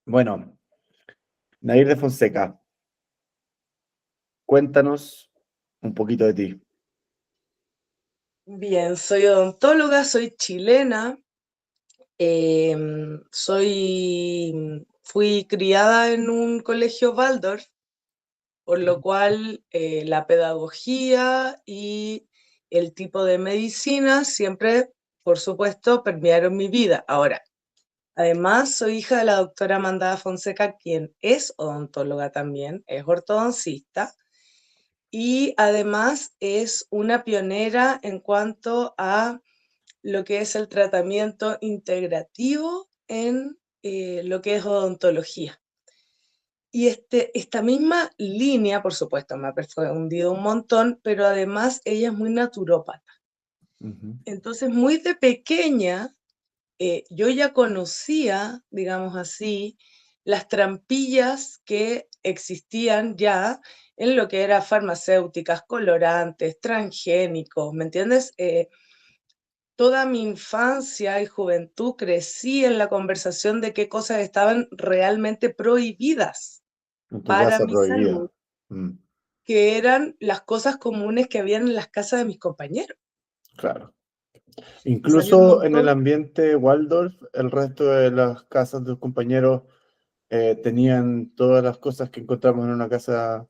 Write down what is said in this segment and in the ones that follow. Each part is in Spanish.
Bueno, Nair de Fonseca, cuéntanos un poquito de ti. Bien, soy odontóloga, soy chilena, fui criada en un colegio Waldorf, por lo cual la pedagogía y el tipo de medicina siempre, por supuesto, permearon mi vida. Ahora, además, soy hija de la doctora Amanda Fonseca, quien es odontóloga también, es ortodoncista. Y además es una pionera en cuanto a lo que es el tratamiento integrativo en lo que es odontología. Y esta misma línea, por supuesto, me ha profundido un montón, pero además ella es muy naturópata. Ujú. Entonces, muy de pequeña, yo ya conocía, digamos así, las trampillas que existían ya en lo que era farmacéuticas, colorantes, transgénicos, ¿me entiendes? Toda mi infancia y juventud crecí en la conversación de qué cosas estaban realmente prohibidas En tu para casa mi prohibida. salud, Mm, que eran las cosas comunes que habían en las casas de mis compañeros. claro. O sea, había un Incluso en el montón. ambiente Waldorf, el resto de las casas de tus compañeros tenían todas las cosas que encontramos en una casa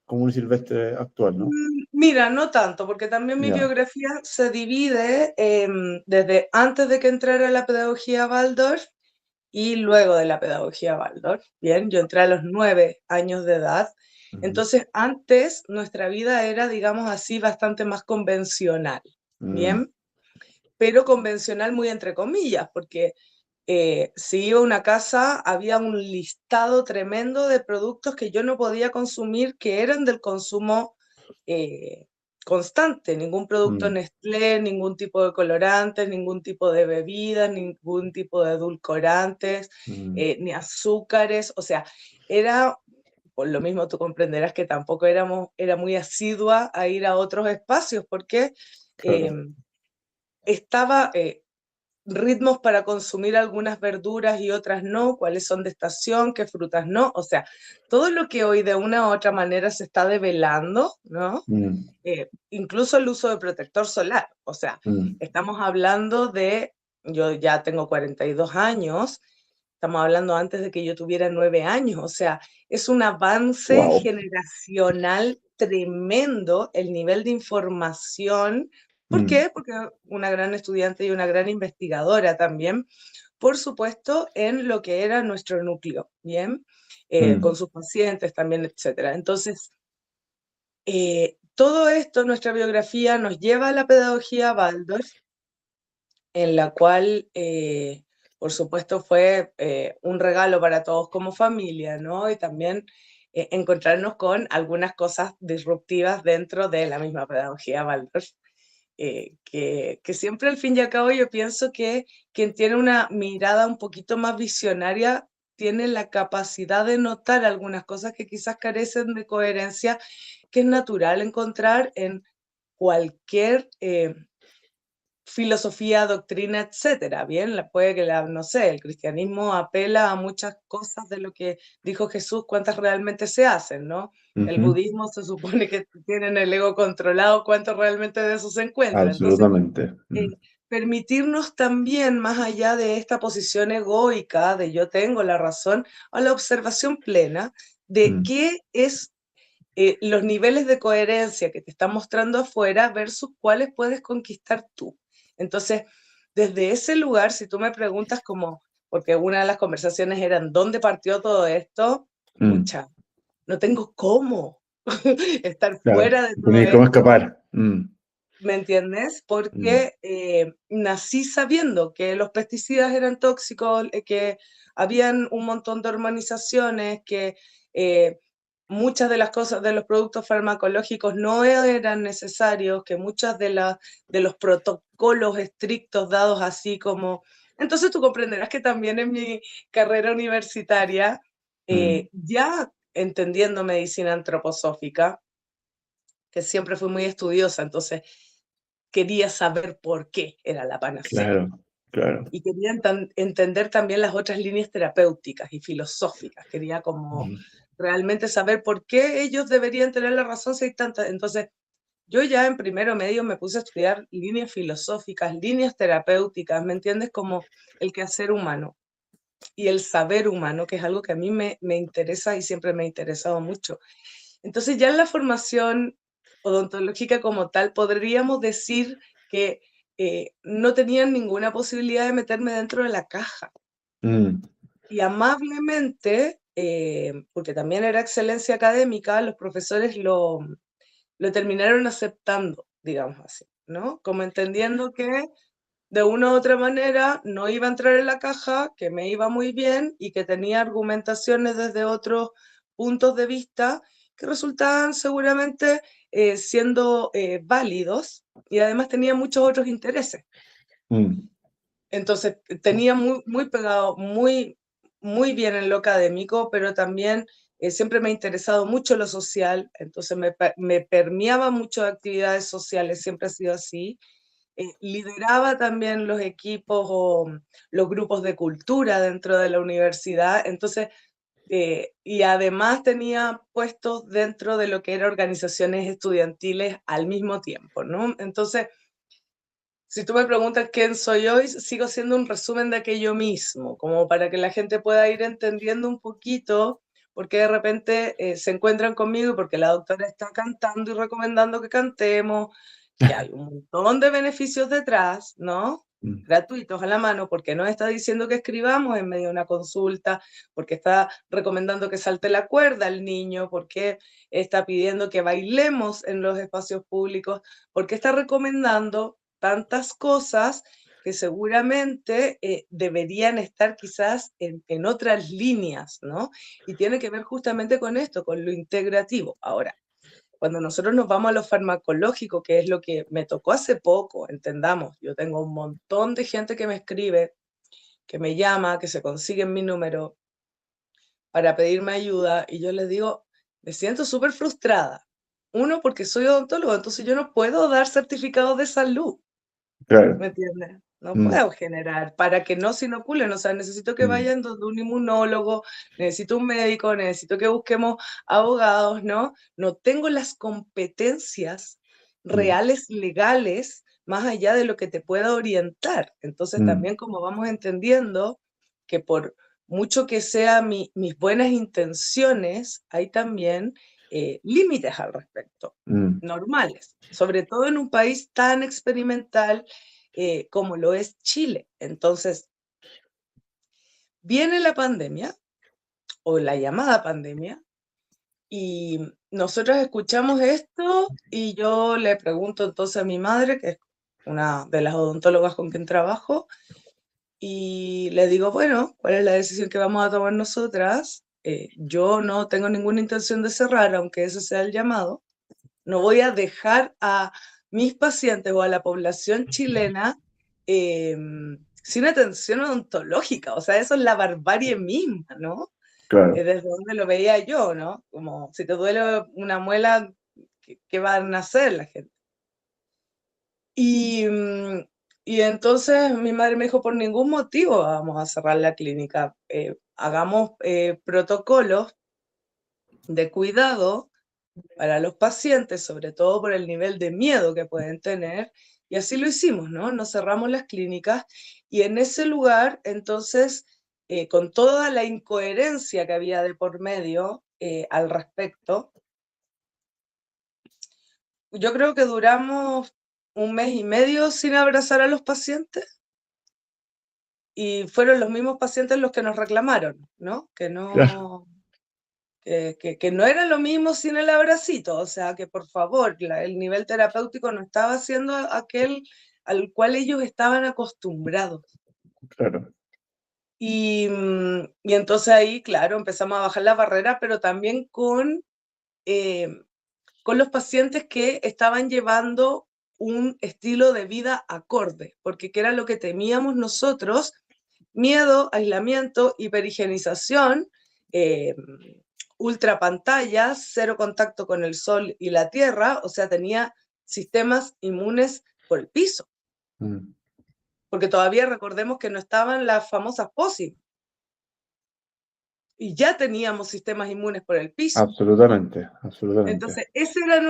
común y silvestre actual, ¿no? Mira, no tanto, porque también mi Ya. biografía se divide desde antes de que entrara a la pedagogía Waldorf y luego de la pedagogía Waldorf. Bien, yo entré a los 9 años de edad. Ujú. Entonces, antes nuestra vida era, digamos así, bastante más convencional. Mm, Bien, pero convencional muy entre comillas, porque si iba a una casa había un listado tremendo de productos que yo no podía consumir que eran del consumo eh, constante, ningún producto mm, Nestlé, ningún tipo de colorantes, ningún tipo de bebidas, ningún tipo de edulcorantes, mm, ni azúcares, o sea, era, por lo mismo tú comprenderás que tampoco era muy asidua a ir a otros espacios porque eh, claro. estaba ritmos para consumir algunas verduras y otras no, cuáles son de estación, qué frutas no, o sea, todo lo que hoy de una u otra manera se está develando, ¿no? Mm, Incluso el uso de protector solar, o sea, mm. estamos hablando de, yo ya tengo 42 años, estamos hablando antes de que yo tuviera 9 años, o sea, es un avance Wow. generacional tremendo el nivel de información. ¿Por Mm, qué? Porque una gran estudiante y una gran investigadora también, por supuesto, en lo que era nuestro núcleo, ¿bien? Con mm, sus pacientes también, etcétera. Entonces, todo esto, nuestra biografía, nos lleva a la pedagogía Waldorf, en la cual, por supuesto, fue un regalo para todos como familia, ¿no? Y también encontrarnos con algunas cosas disruptivas dentro de la misma pedagogía Waldorf, que siempre al fin y al cabo yo pienso que quien tiene una mirada un poquito más visionaria tiene la capacidad de notar algunas cosas que quizás carecen de coherencia, que es natural encontrar en cualquier filosofía, doctrina, etcétera. Bien, puede que no sé, el cristianismo apela a muchas cosas de lo que dijo Jesús, cuántas realmente se hacen, ¿no? El ujú. budismo se supone que tienen el ego controlado, cuánto realmente de eso se encuentra. Entonces, Absolutamente. eh, Mm, permitirnos también, más allá de esta posición egoica de yo tengo la razón, a la observación plena de mm, qué es los niveles de coherencia que te están mostrando afuera versus cuáles puedes conquistar tú. Entonces, desde ese lugar, si tú me preguntas como, porque una de las conversaciones eran, ¿dónde partió todo esto? mm. Pucha, no tengo cómo estar Claro, fuera de todo tenéis cómo esto, escapar. Mm, ¿me entiendes? mm, Porque nací sabiendo que los pesticidas eran tóxicos, que habían un montón de hormonizaciones, que eh, muchas de las cosas de los productos farmacológicos no eran necesarios, que muchas de los protocolos estrictos dados así como... Entonces tú comprenderás que también en mi carrera universitaria, mm. ya entendiendo medicina antroposófica, que siempre fui muy estudiosa, entonces quería saber por qué era la panacea. Claro. claro. Y quería entender también las otras líneas terapéuticas y filosóficas. Quería como realmente saber por qué ellos deberían tener la razón si hay tantas. Entonces, yo ya en primero medio me puse a estudiar líneas filosóficas, líneas terapéuticas, ¿me entiendes? Como el quehacer humano y el saber humano, que es algo que a mí me interesa y siempre me ha interesado mucho. Entonces ya en la formación odontológica como tal, podríamos decir que no tenían ninguna posibilidad de meterme dentro de la caja. Mm, Y amablemente, porque también era excelencia académica, los profesores lo terminaron aceptando, digamos así, ¿no? Como entendiendo que de una u otra manera no iba a entrar en la caja, que me iba muy bien y que tenía argumentaciones desde otros puntos de vista que resultaban seguramente siendo válidos y además tenía muchos otros intereses. mm, Entonces tenía muy pegado, muy bien en lo académico, pero también siempre me ha interesado mucho lo social, entonces me permeaba mucho de actividades sociales, siempre ha sido así. Lideraba también los equipos o los grupos de cultura dentro de la universidad, entonces, y además tenía puestos dentro de lo que eran organizaciones estudiantiles al mismo tiempo, ¿no? Entonces, si tú me preguntas quién soy hoy, sigo siendo un resumen de aquello mismo, como para que la gente pueda ir entendiendo un poquito por qué de repente se encuentran conmigo y porque la doctora está cantando y recomendando que cantemos, que hay un montón de beneficios detrás, ¿no? mm, Gratuitos a la mano, porque nos está diciendo que escribamos en medio de una consulta, porque está recomendando que salte la cuerda al niño, porque está pidiendo que bailemos en los espacios públicos, porque está recomendando tantas cosas que seguramente deberían estar quizás en otras líneas, ¿no? Y tiene que ver justamente con esto, con lo integrativo. Ahora, cuando nosotros nos vamos a lo farmacológico, que es lo que me tocó hace poco, entendamos, yo tengo un montón de gente que me escribe, que me llama, que se consigue mi número para pedirme ayuda, y yo les digo, me siento súper frustrada. Uno, porque soy odontólogo, entonces yo no puedo dar certificados de salud. claro. ¿Me entiendes? No Mm, puedo generar para que no se inoculen, o sea, necesito que mm, vayan donde un inmunólogo, necesito un médico, necesito que busquemos abogados, ¿no? No tengo las competencias mm, reales, legales, más allá de lo que te pueda orientar. Entonces, mm, también como vamos entendiendo que por mucho que sean mis buenas intenciones, hay también límites al respecto, mm, normales, sobre todo en un país tan experimental como lo es Chile. Entonces, viene la pandemia o la llamada pandemia y nosotros escuchamos esto y yo le pregunto entonces a mi madre, que es una de las odontólogas con quien trabajo, y le digo, bueno, ¿cuál es la decisión que vamos a tomar nosotras? Yo no tengo ninguna intención de cerrar, aunque ese sea el llamado. No voy a dejar a mis pacientes o a la población chilena eh, sin atención odontológica. O sea, eso es la barbarie misma, ¿no? claro. Desde donde lo veía yo, ¿no? Como si te duele una muela, ¿qué van a hacer la gente? Y, y entonces mi madre me dijo, por ningún motivo vamos a cerrar la clínica. Hagamos protocolos de cuidado para los pacientes, sobre todo por el nivel de miedo que pueden tener, y así lo hicimos, ¿no? Nos cerramos las clínicas y en ese lugar, entonces, con toda la incoherencia que había de por medio al respecto, yo creo que duramos un mes y medio sin abrazar a los pacientes y fueron los mismos pacientes los que nos reclamaron, ¿no? Claro. Que no era lo mismo sin el abracito, o sea, que por favor, el nivel terapéutico no estaba siendo aquel al cual ellos estaban acostumbrados. Claro. Y entonces ahí, claro, empezamos a bajar la barrera, pero también eh, con los pacientes que estaban llevando un estilo de vida acorde, porque que era lo que temíamos nosotros, miedo, aislamiento, hiperhigienización, eh, ultrapantallas, cero contacto con el sol y la tierra, o sea, tenía sistemas inmunes por el piso. Mm, porque todavía recordemos que no estaban las famosas POSI, y ya teníamos sistemas inmunes por el piso. Absolutamente, absolutamente. Entonces, esa era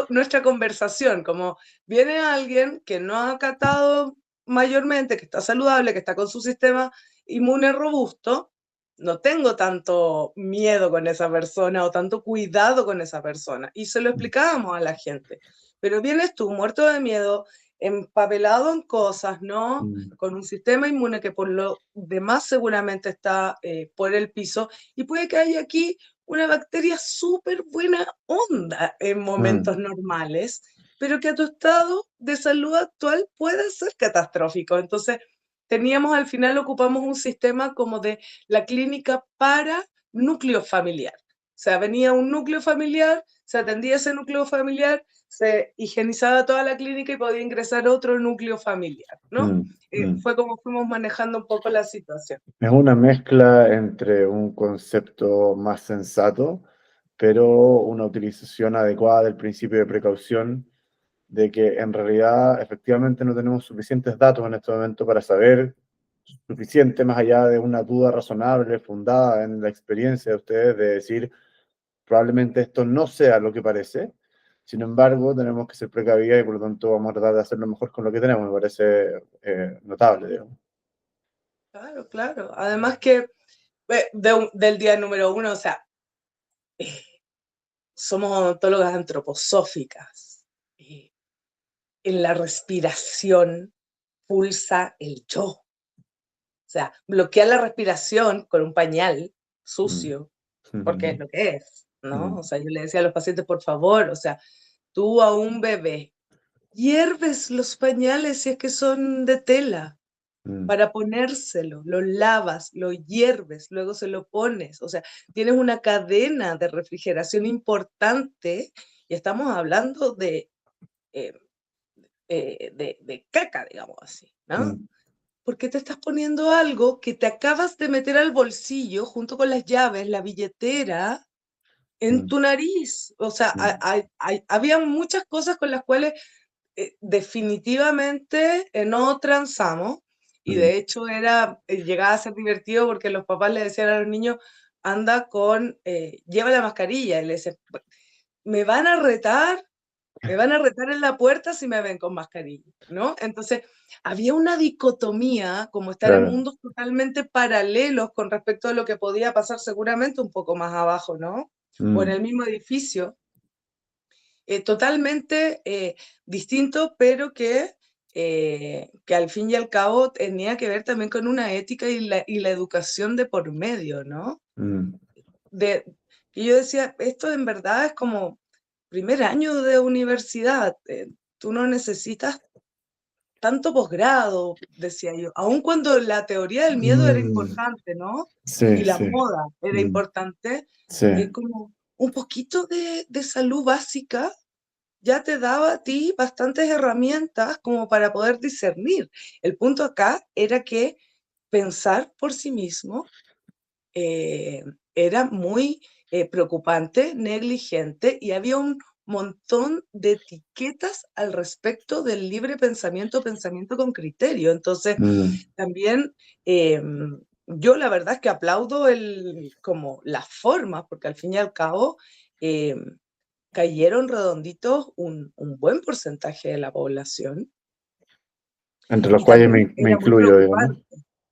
nuestra conversación, como viene alguien que no ha acatado mayormente, que está saludable, que está con su sistema inmune robusto, no tengo tanto miedo con esa persona o tanto cuidado con esa persona. Y se lo explicábamos a la gente. Pero vienes tú, muerto de miedo, empapelado en cosas, ¿no? Mm, Con un sistema inmune que por lo demás seguramente está por el piso, y puede que haya aquí una bacteria súper buena onda en momentos mm, normales, pero que a tu estado de salud actual puede ser catastrófico. Entonces, teníamos al final, ocupamos un sistema como de la clínica para núcleo familiar. O sea, venía un núcleo familiar, se atendía ese núcleo familiar, se higienizaba toda la clínica y podía ingresar otro núcleo familiar, ¿no? mm, mm. Fue como fuimos manejando un poco la situación. Es una mezcla entre un concepto más sensato, pero una utilización adecuada del principio de precaución, de que en realidad efectivamente no tenemos suficientes datos en este momento para saber suficiente, más allá de una duda razonable, fundada en la experiencia de ustedes, de decir, probablemente esto no sea lo que parece. Sin embargo, tenemos que ser precavidos y por lo tanto vamos a tratar de hacerlo mejor con lo que tenemos. Me parece notable, digamos. Claro, claro. Además que del día número uno, o sea, eh, somos odontólogas antroposóficas. Eh, en la respiración pulsa el yo. O sea, bloquear la respiración con un pañal Mm. sucio, porque es Mm. lo que es, ¿no? Mm. O sea, yo le decía a los pacientes, por favor, o sea, tú a un bebé hierves los pañales si es que son de tela Mm. para ponérselo, lo lavas, lo hierves, luego se lo pones. O sea, tienes una cadena de refrigeración importante y estamos hablando eh, de caca, digamos así, ¿no? Mm. ¿Por qué te estás poniendo algo que te acabas de meter al bolsillo junto con las llaves, la billetera, en Mm. tu nariz? O sea, Mm. había muchas cosas con las cuales definitivamente no transamos, y Mm. de hecho llegaba a ser divertido porque los papás le decían a los niños, anda lleva la mascarilla, y le decían, me van a retar en la puerta si me ven con mascarilla, ¿no? Entonces, había una dicotomía, como estar en Claro. mundos totalmente paralelos con respecto a lo que podía pasar seguramente un poco más abajo, ¿no? O en Mm. el mismo edificio, totalmente distinto, pero que al fin y al cabo tenía que ver también con una ética y la educación de por medio, ¿no? Mm. De, y yo decía, esto en verdad es como primer año de universidad, tú no necesitas tanto posgrado, decía yo, aun cuando la teoría del miedo era Mm. importante, ¿no? Sí, Y la sí. moda era Mm. importante, Sí. como un poquito de salud básica ya te daba a ti bastantes herramientas como para poder discernir. El punto acá era que pensar por sí mismo eh, era muy preocupante, negligente, y había un montón de etiquetas al respecto del libre pensamiento, pensamiento con criterio. Entonces, Mm. también eh, yo la verdad es que aplaudo como las formas, porque al fin y al cabo eh, cayeron redonditos un buen porcentaje de la población, Entre los y cuales también me incluyo, digamos.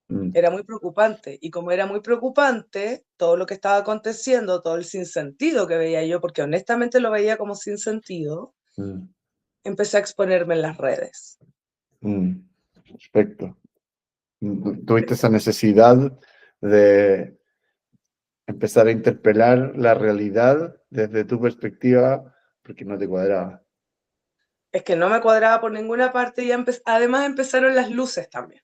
Mm. era muy preocupante. Y como era muy preocupante todo lo que estaba aconteciendo, todo el sinsentido que veía yo, porque honestamente lo veía como sin sentido, Mm. empecé a exponerme en las redes. Mm. Perfecto. Tuviste esa necesidad de empezar a interpelar la realidad desde tu perspectiva porque no te cuadraba. Es que no me cuadraba por ninguna parte, y además empezaron las luces también,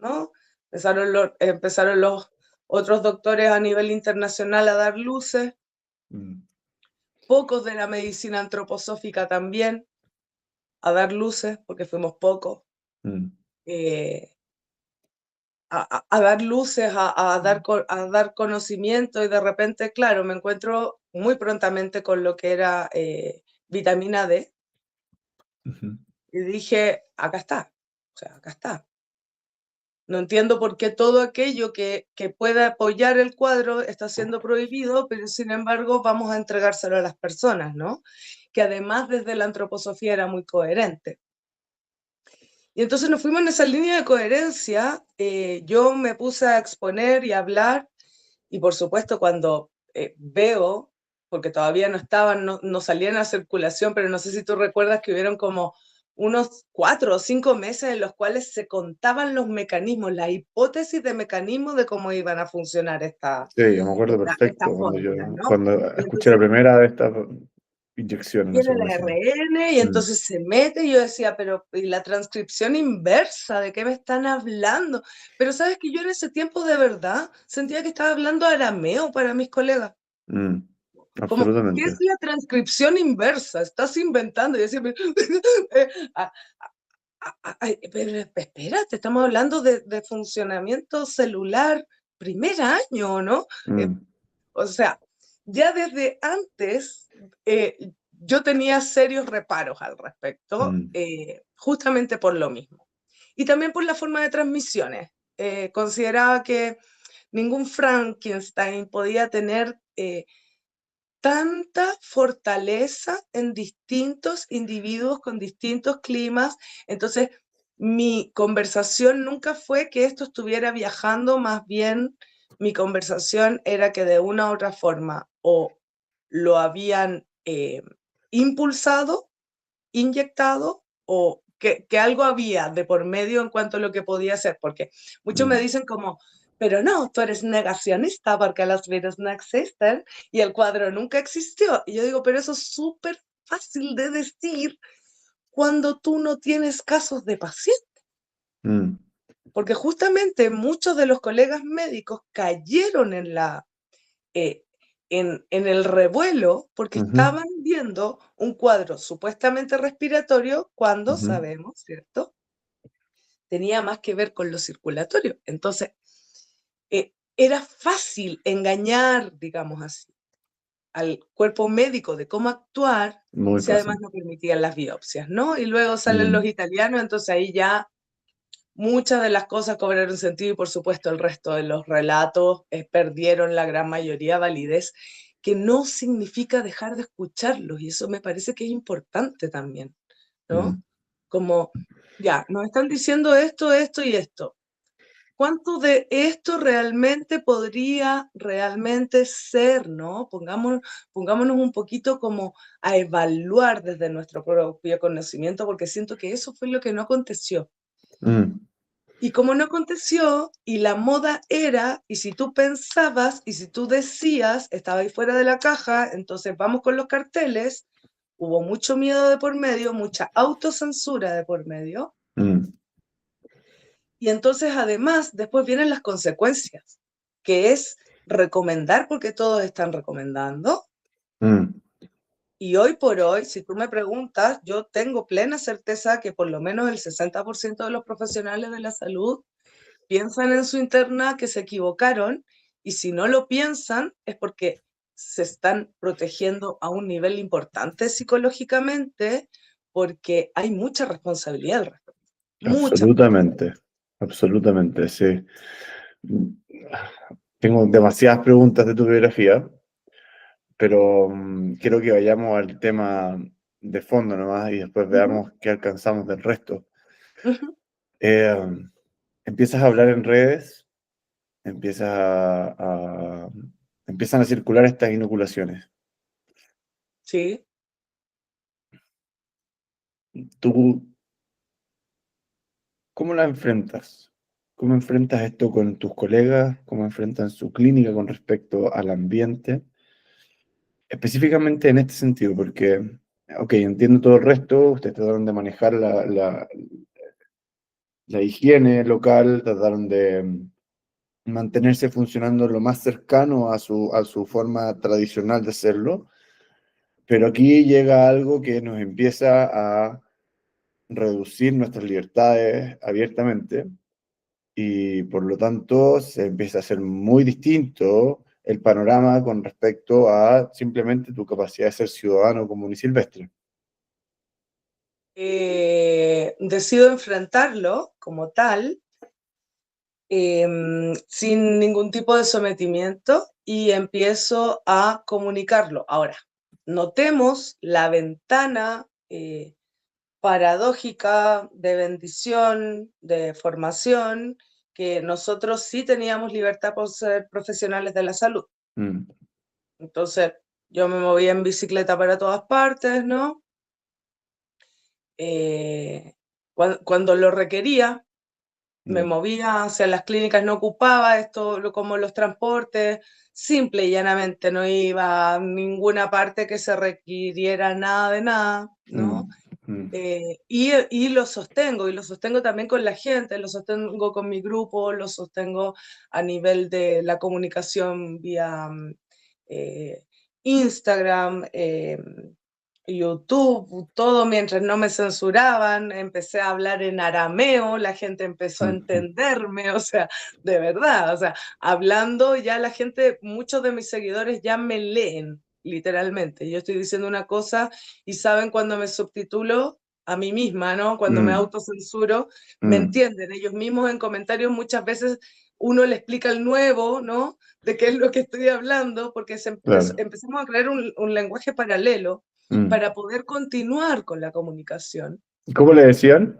¿no? Empezaron los otros doctores a nivel internacional a dar luces, Mm. pocos de la medicina antroposófica también a dar luces, porque fuimos pocos. Mm. eh, a dar luces, a dar conocimiento, y de repente, claro, me encuentro muy prontamente con lo que era vitamina D, Ujú. y dije, acá está, o sea, acá está. No entiendo por qué todo aquello que pueda apoyar el cuadro está siendo prohibido, pero sin embargo vamos a entregárselo a las personas, ¿no? Que además desde la antroposofía era muy coherente. Y entonces nos fuimos en esa línea de coherencia, yo me puse a exponer y a hablar, y por supuesto cuando veo, porque todavía no estaban, no salían a circulación, pero no sé si tú recuerdas que hubieron como unos 4 o 5 meses en los cuales se contaban los mecanismos, la hipótesis de mecanismos de cómo iban a funcionar Sí, yo me acuerdo estas perfecto fórmulas, ¿no? cuando Y escuché la entonces primera de estas inyecciones, no viene sé cómo el decían. ARN y entonces se mete y yo decía, pero ¿y la transcripción inversa? ¿De qué me están hablando? Pero sabes que yo en ese tiempo de verdad sentía que estaba hablando arameo para mis colegas. Como, ¿qué es Absolutamente. la transcripción inversa? Estás inventando. Y yo decía, eh, ah, ay, pero espérate, estamos hablando de funcionamiento celular primer año, ¿no? Mm, O sea, ya desde antes yo tenía serios reparos al respecto, mm, justamente por lo mismo. Y también por la forma de transmisiones. Consideraba que ningún Frankenstein podía tener tanta fortaleza en distintos individuos con distintos climas. Entonces, mi conversación nunca fue que esto estuviera viajando, más bien mi conversación era que de una u otra forma o lo habían impulsado, inyectado o que algo había de por medio en cuanto a lo que podía ser, porque muchos me mm, dicen como, pero no, tú eres negacionista porque los virus no existen y el cuadro nunca existió. Y yo digo, pero eso es súper fácil de decir cuando tú no tienes casos de pacientes, mm, porque justamente muchos de los colegas médicos cayeron en la eh, en el revuelo porque ujú, estaban viendo un cuadro supuestamente respiratorio cuando ujú, sabemos, ¿cierto? Tenía más que ver con lo circulatorio. Entonces, era fácil engañar, digamos así, al cuerpo médico de cómo actuar muy si además fácil. no permitían las biopsias, ¿no? Y luego salen los Mm, italianos, entonces ahí ya muchas de las cosas cobraron sentido y por supuesto el resto de los relatos perdieron la gran mayoría validez, que no significa dejar de escucharlos y eso me parece que es importante también, ¿no? mm, Como, ya, nos están diciendo esto, esto y esto. ¿Cuánto de esto realmente podría realmente ser, ¿no? Pongámonos un poquito como a evaluar desde nuestro propio conocimiento, porque siento que eso fue lo que no aconteció. mm, Y como no aconteció, y la moda era, y si tú pensabas, y si tú decías, estaba ahí fuera de la caja, entonces vamos con los carteles, hubo mucho miedo de por medio, mucha autocensura de por medio, mm, y entonces además después vienen las consecuencias, que es recomendar porque todos están recomendando, mm, y hoy por hoy, si tú me preguntas, yo tengo plena certeza que por lo menos el 60% de los profesionales de la salud piensan en su interna que se equivocaron y si no lo piensan es porque se están protegiendo a un nivel importante psicológicamente porque hay mucha responsabilidad al respecto. Mucha. absolutamente. Absolutamente, sí. Mm, Tengo demasiadas preguntas de tu biografía, pero quiero que vayamos al tema de fondo nomás y después Ujú, veamos qué alcanzamos del resto. ujú, Eh, Empiezas a hablar en redes, empiezas empiezan a circular estas inoculaciones. sí. ¿Tú cómo la enfrentas? ¿Cómo enfrentas esto con tus colegas? ¿Cómo enfrentan su clínica con respecto al ambiente? Específicamente en este sentido, porque, ok, entiendo todo el resto, ustedes trataron de manejar la higiene local, trataron de mantenerse funcionando lo más cercano a su forma tradicional de hacerlo, pero aquí llega algo que nos empieza a reducir nuestras libertades abiertamente y por lo tanto se empieza a hacer muy distinto el panorama con respecto a simplemente tu capacidad de ser ciudadano común y silvestre. Decido enfrentarlo como tal sin ningún tipo de sometimiento y empiezo a comunicarlo. Ahora, notemos la ventana paradójica de bendición, de formación, que nosotros sí teníamos libertad por ser profesionales de la salud. Mm, Entonces, yo me movía en bicicleta para todas partes, ¿no? Cuando lo requería, me mm, movía hacia las clínicas, no ocupaba esto como los transportes, simple y llanamente no iba a ninguna parte que se requiriera nada de nada, ¿no? mm, mm, Y lo sostengo también con la gente, lo sostengo con mi grupo, lo sostengo a nivel de la comunicación vía eh, Instagram, YouTube, todo mientras no me censuraban, empecé a hablar en arameo, la gente empezó a mm, mm. entenderme, o sea, de verdad, o sea, hablando ya la gente, muchos de mis seguidores ya me leen, literalmente. Yo estoy diciendo una cosa y saben cuando me subtitulo a mí misma, ¿no? Cuando me Mm, autocensuro, me mm, entienden. Ellos mismos en comentarios muchas veces uno le explica el nuevo, ¿no? De qué es lo que estoy hablando, porque claro. empezamos a crear un lenguaje paralelo Mm. para poder continuar con la comunicación. ¿Y cómo le decían?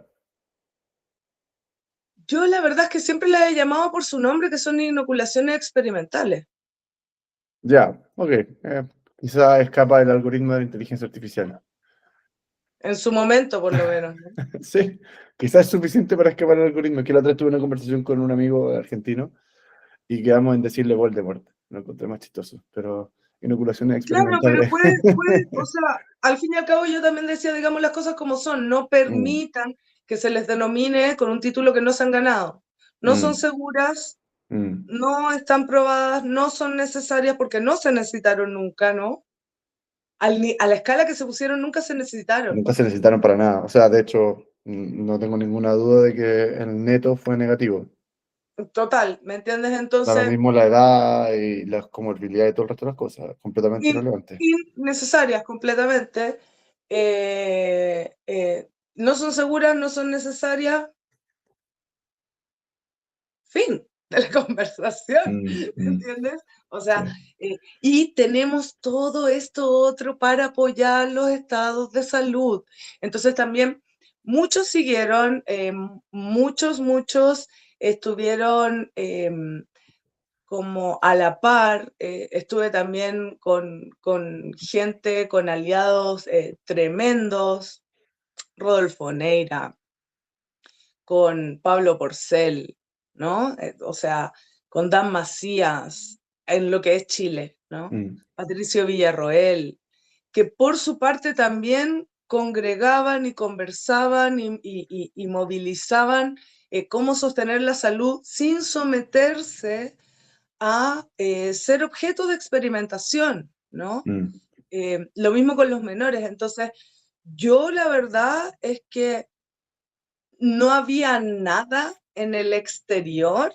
Yo la verdad es que siempre la he llamado por su nombre, que son inoculaciones experimentales, Ya, ok. Quizá escapa del algoritmo de la inteligencia artificial. en su momento por lo menos, ¿no? Sí, quizás es suficiente para escapar del algoritmo. Que la otra vez tuve una conversación con un amigo argentino y quedamos en decirle Voldemort. Lo encontré más chistoso, pero inoculaciones Claro, pero experimentales. o sea, al fin y al cabo yo también decía, digamos las cosas como son, no Mm, permitan que se les denomine con un título que no se han ganado. No son mm, seguras, mm. no están probadas, no son necesarias porque no se necesitaron nunca, ¿no? A la escala que se pusieron nunca se necesitaron. Nunca se necesitaron para nada. O sea, de hecho, no tengo ninguna duda de que el neto fue negativo. Total, ¿me entiendes? Da lo Entonces, mismo la edad y las comorbilidades y todo el resto de las cosas. Completamente irrelevante. innecesarias completamente. No son seguras, no son necesarias. Fin de la conversación, Mm, ¿me mm, entiendes? O sí. sea, y tenemos todo esto otro para apoyar los estados de salud. Entonces también muchos siguieron, muchos estuvieron como a la par, estuve también con gente, con aliados tremendos, Rodolfo Neira, con Pablo Porcel, ¿no? O sea, con Dan Macías, en lo que es Chile, ¿no? Mm, Patricio Villarroel, que por su parte también congregaban y conversaban y movilizaban cómo sostener la salud sin someterse a ser objeto de experimentación, ¿no? mm. Lo mismo con los menores. Entonces, yo la verdad es que no había nada en el exterior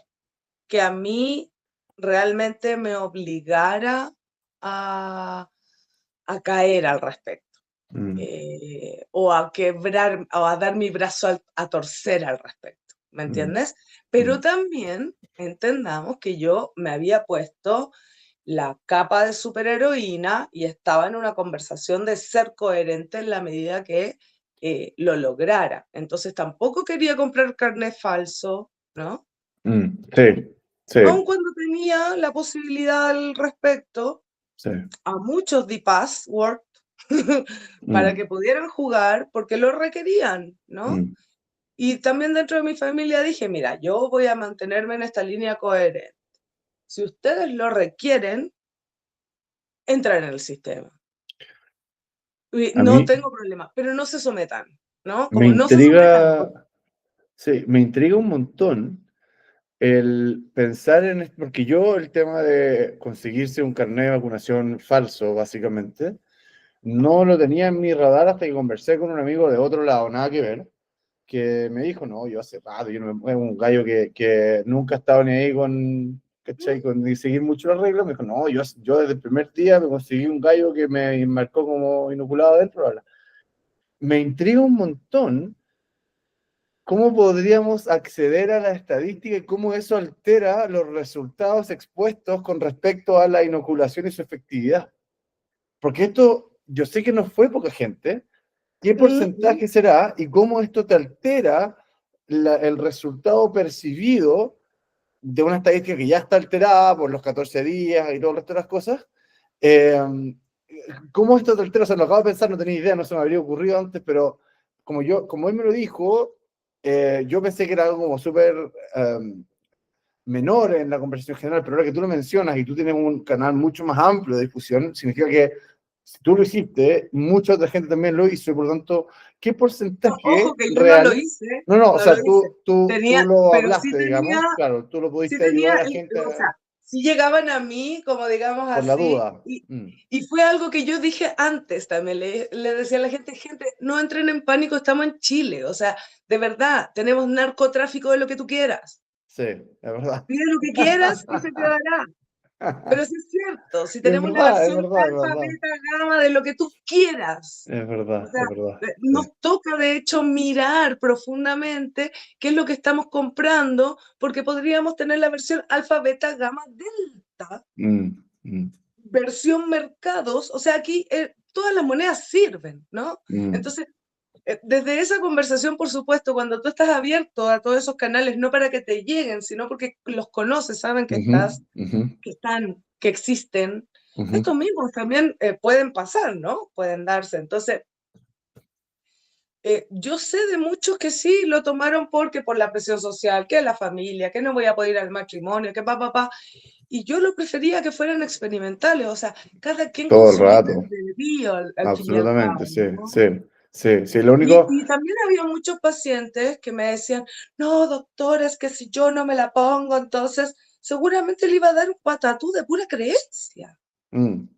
que a mí realmente me obligara a, a caer al respecto, Mm, o a quebrar, o a dar mi brazo a torcer al respecto, ¿me mm, entiendes? Pero mm, también entendamos que yo me había puesto la capa de superheroína y estaba en una conversación de ser coherente en la medida que lo lograra. Entonces tampoco quería comprar carnet falso, ¿no? sí, sí, Aun cuando tenía la posibilidad al respecto, sí. a muchos di password para Mm, que pudieran jugar porque lo requerían, ¿no? mm. Y también dentro de mi familia dije, mira, yo voy a mantenerme en esta línea coherente. Si ustedes lo requieren, entran en el sistema. Y A no mí tengo problema, pero no se sometan, ¿no? me Como no se sometan. intriga, sí, me intriga un montón el pensar en esto, porque yo el tema de conseguirse un carnet de vacunación falso, básicamente, no lo tenía en mi radar hasta que conversé con un amigo de otro lado, nada que ver, que me dijo, no, yo hace rato, yo no me muevo, un gallo que nunca ha estado ni ahí con, ¿cachai? Con ni seguir mucho las reglas, me dijo, no, yo desde el primer día me conseguí un gallo que me marcó como inoculado adentro. Bla, bla. Me intriga un montón ¿cómo podríamos acceder a la estadística y cómo eso altera los resultados expuestos con respecto a la inoculación y su efectividad? Porque esto, yo sé que no fue poca gente. ¿Qué Mm, porcentaje será y cómo esto te altera el resultado percibido de una estadística que ya está alterada por los 14 días y todo el resto de las cosas? Eh, ¿Cómo esto te altera? O sea, lo acabo de pensar, no tenía idea, no se me habría ocurrido antes, pero como él me lo dijo, yo pensé que era algo como súper menor en la conversación general, pero ahora que tú lo mencionas y tú tienes un canal mucho más amplio de difusión, significa que si tú lo hiciste, mucha otra gente también lo hizo, y por lo tanto, ¿qué Ojo porcentaje que yo no lo real? hice, No, no, o no lo sea, hice. tú Tenía, lo pero sí hablaste, tenía, digamos, claro, tú lo sí pudiste ayudar tenía, a la gente o sea, sí llegaban a mí, como digamos por la así, duda. Mm, y fue algo que yo dije antes también, le decía a la gente, no entren en pánico, estamos en Chile, o sea, de verdad, tenemos narcotráfico de lo que tú quieras, sí, es verdad. pide lo que quieras y se te dará. Pero sí es cierto, si Es tenemos la verdad, es versión verdad, es alfa, verdad. beta, gamma de lo que tú quieras. Es O verdad, sea, es verdad. Sí. nos toca de hecho mirar profundamente qué es lo que estamos comprando, porque podríamos tener la versión alfa, beta, gamma, delta, Mm, mm, versión mercados. O sea, aquí todas las monedas sirven, ¿no? mm, Entonces, desde esa conversación, por supuesto, cuando tú estás abierto a todos esos canales, no para que te lleguen, sino porque los conoces, saben que ujú, estás, ujú, que están, que existen, ujú. estos mismos también pueden pasar, ¿no? Pueden darse. Entonces, yo sé de muchos que sí lo tomaron porque por la presión social, que la familia, que no voy a poder ir al matrimonio, que papá. Y yo lo prefería que fueran experimentales, o sea, cada quien con Todo el su libre rato. albedrío al fin y al Absolutamente, cabo, sí, ¿no? sí, sí, sí. Lo único, Y también había muchos pacientes que me decían, no, doctora, es que si yo no me la pongo, entonces seguramente le iba a dar un patatú de pura creencia, mm,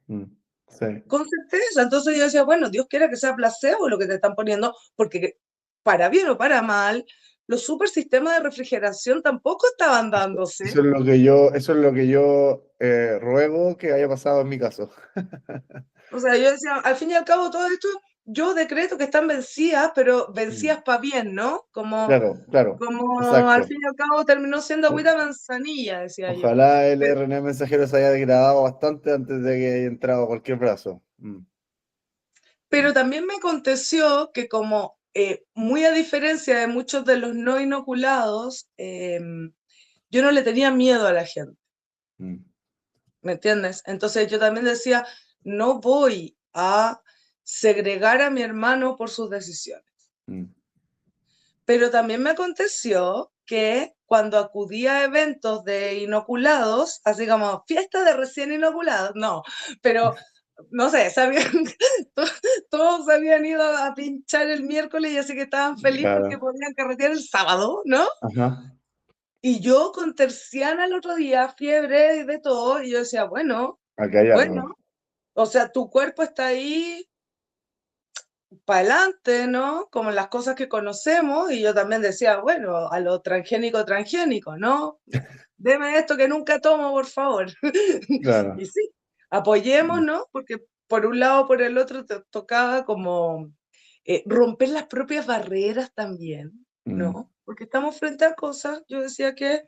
mm, sí. con certeza. Entonces yo decía, bueno, Dios quiera que sea placebo lo que te están poniendo, porque para bien o para mal, los super sistemas de refrigeración tampoco estaban dándose. Eso es lo que yo ruego que haya pasado en mi caso. O sea, yo decía, al fin y al cabo, todo esto, yo decreto que están vencidas, pero Mm, vencidas para bien, ¿no? Como, claro, claro, como al exacto. fin y al cabo terminó siendo O- agüita manzanilla, decía yo. Ojalá el Pero, RNA mensajero se haya degradado bastante antes de que haya entrado a cualquier brazo. Mm, mm, pero también me aconteció que como muy a diferencia de muchos de los no inoculados, yo no le tenía miedo a la gente, mm, ¿me entiendes? Entonces yo también decía, no voy a segregar a mi hermano por sus decisiones. mm. Pero también me aconteció que cuando acudía a eventos de inoculados, así como fiesta de recién inoculados, no, pero no sé, sabían, todos habían ido a pinchar el miércoles y así que estaban felices porque Claro. podían carretear el sábado, ¿no? Ajá. Y yo con terciana el otro día, fiebre y de todo, y yo decía, bueno, Acá hay bueno, algo. o sea, tu cuerpo está ahí para adelante, ¿no? Como las cosas que conocemos, y yo también decía, bueno, a lo transgénico, ¿no? Deme esto que nunca tomo, por favor. Claro. Y sí, apoyemos, Mm, ¿no? Porque por un lado o por el otro te tocaba como romper las propias barreras también, mm, ¿no? Porque estamos frente a cosas, yo decía que,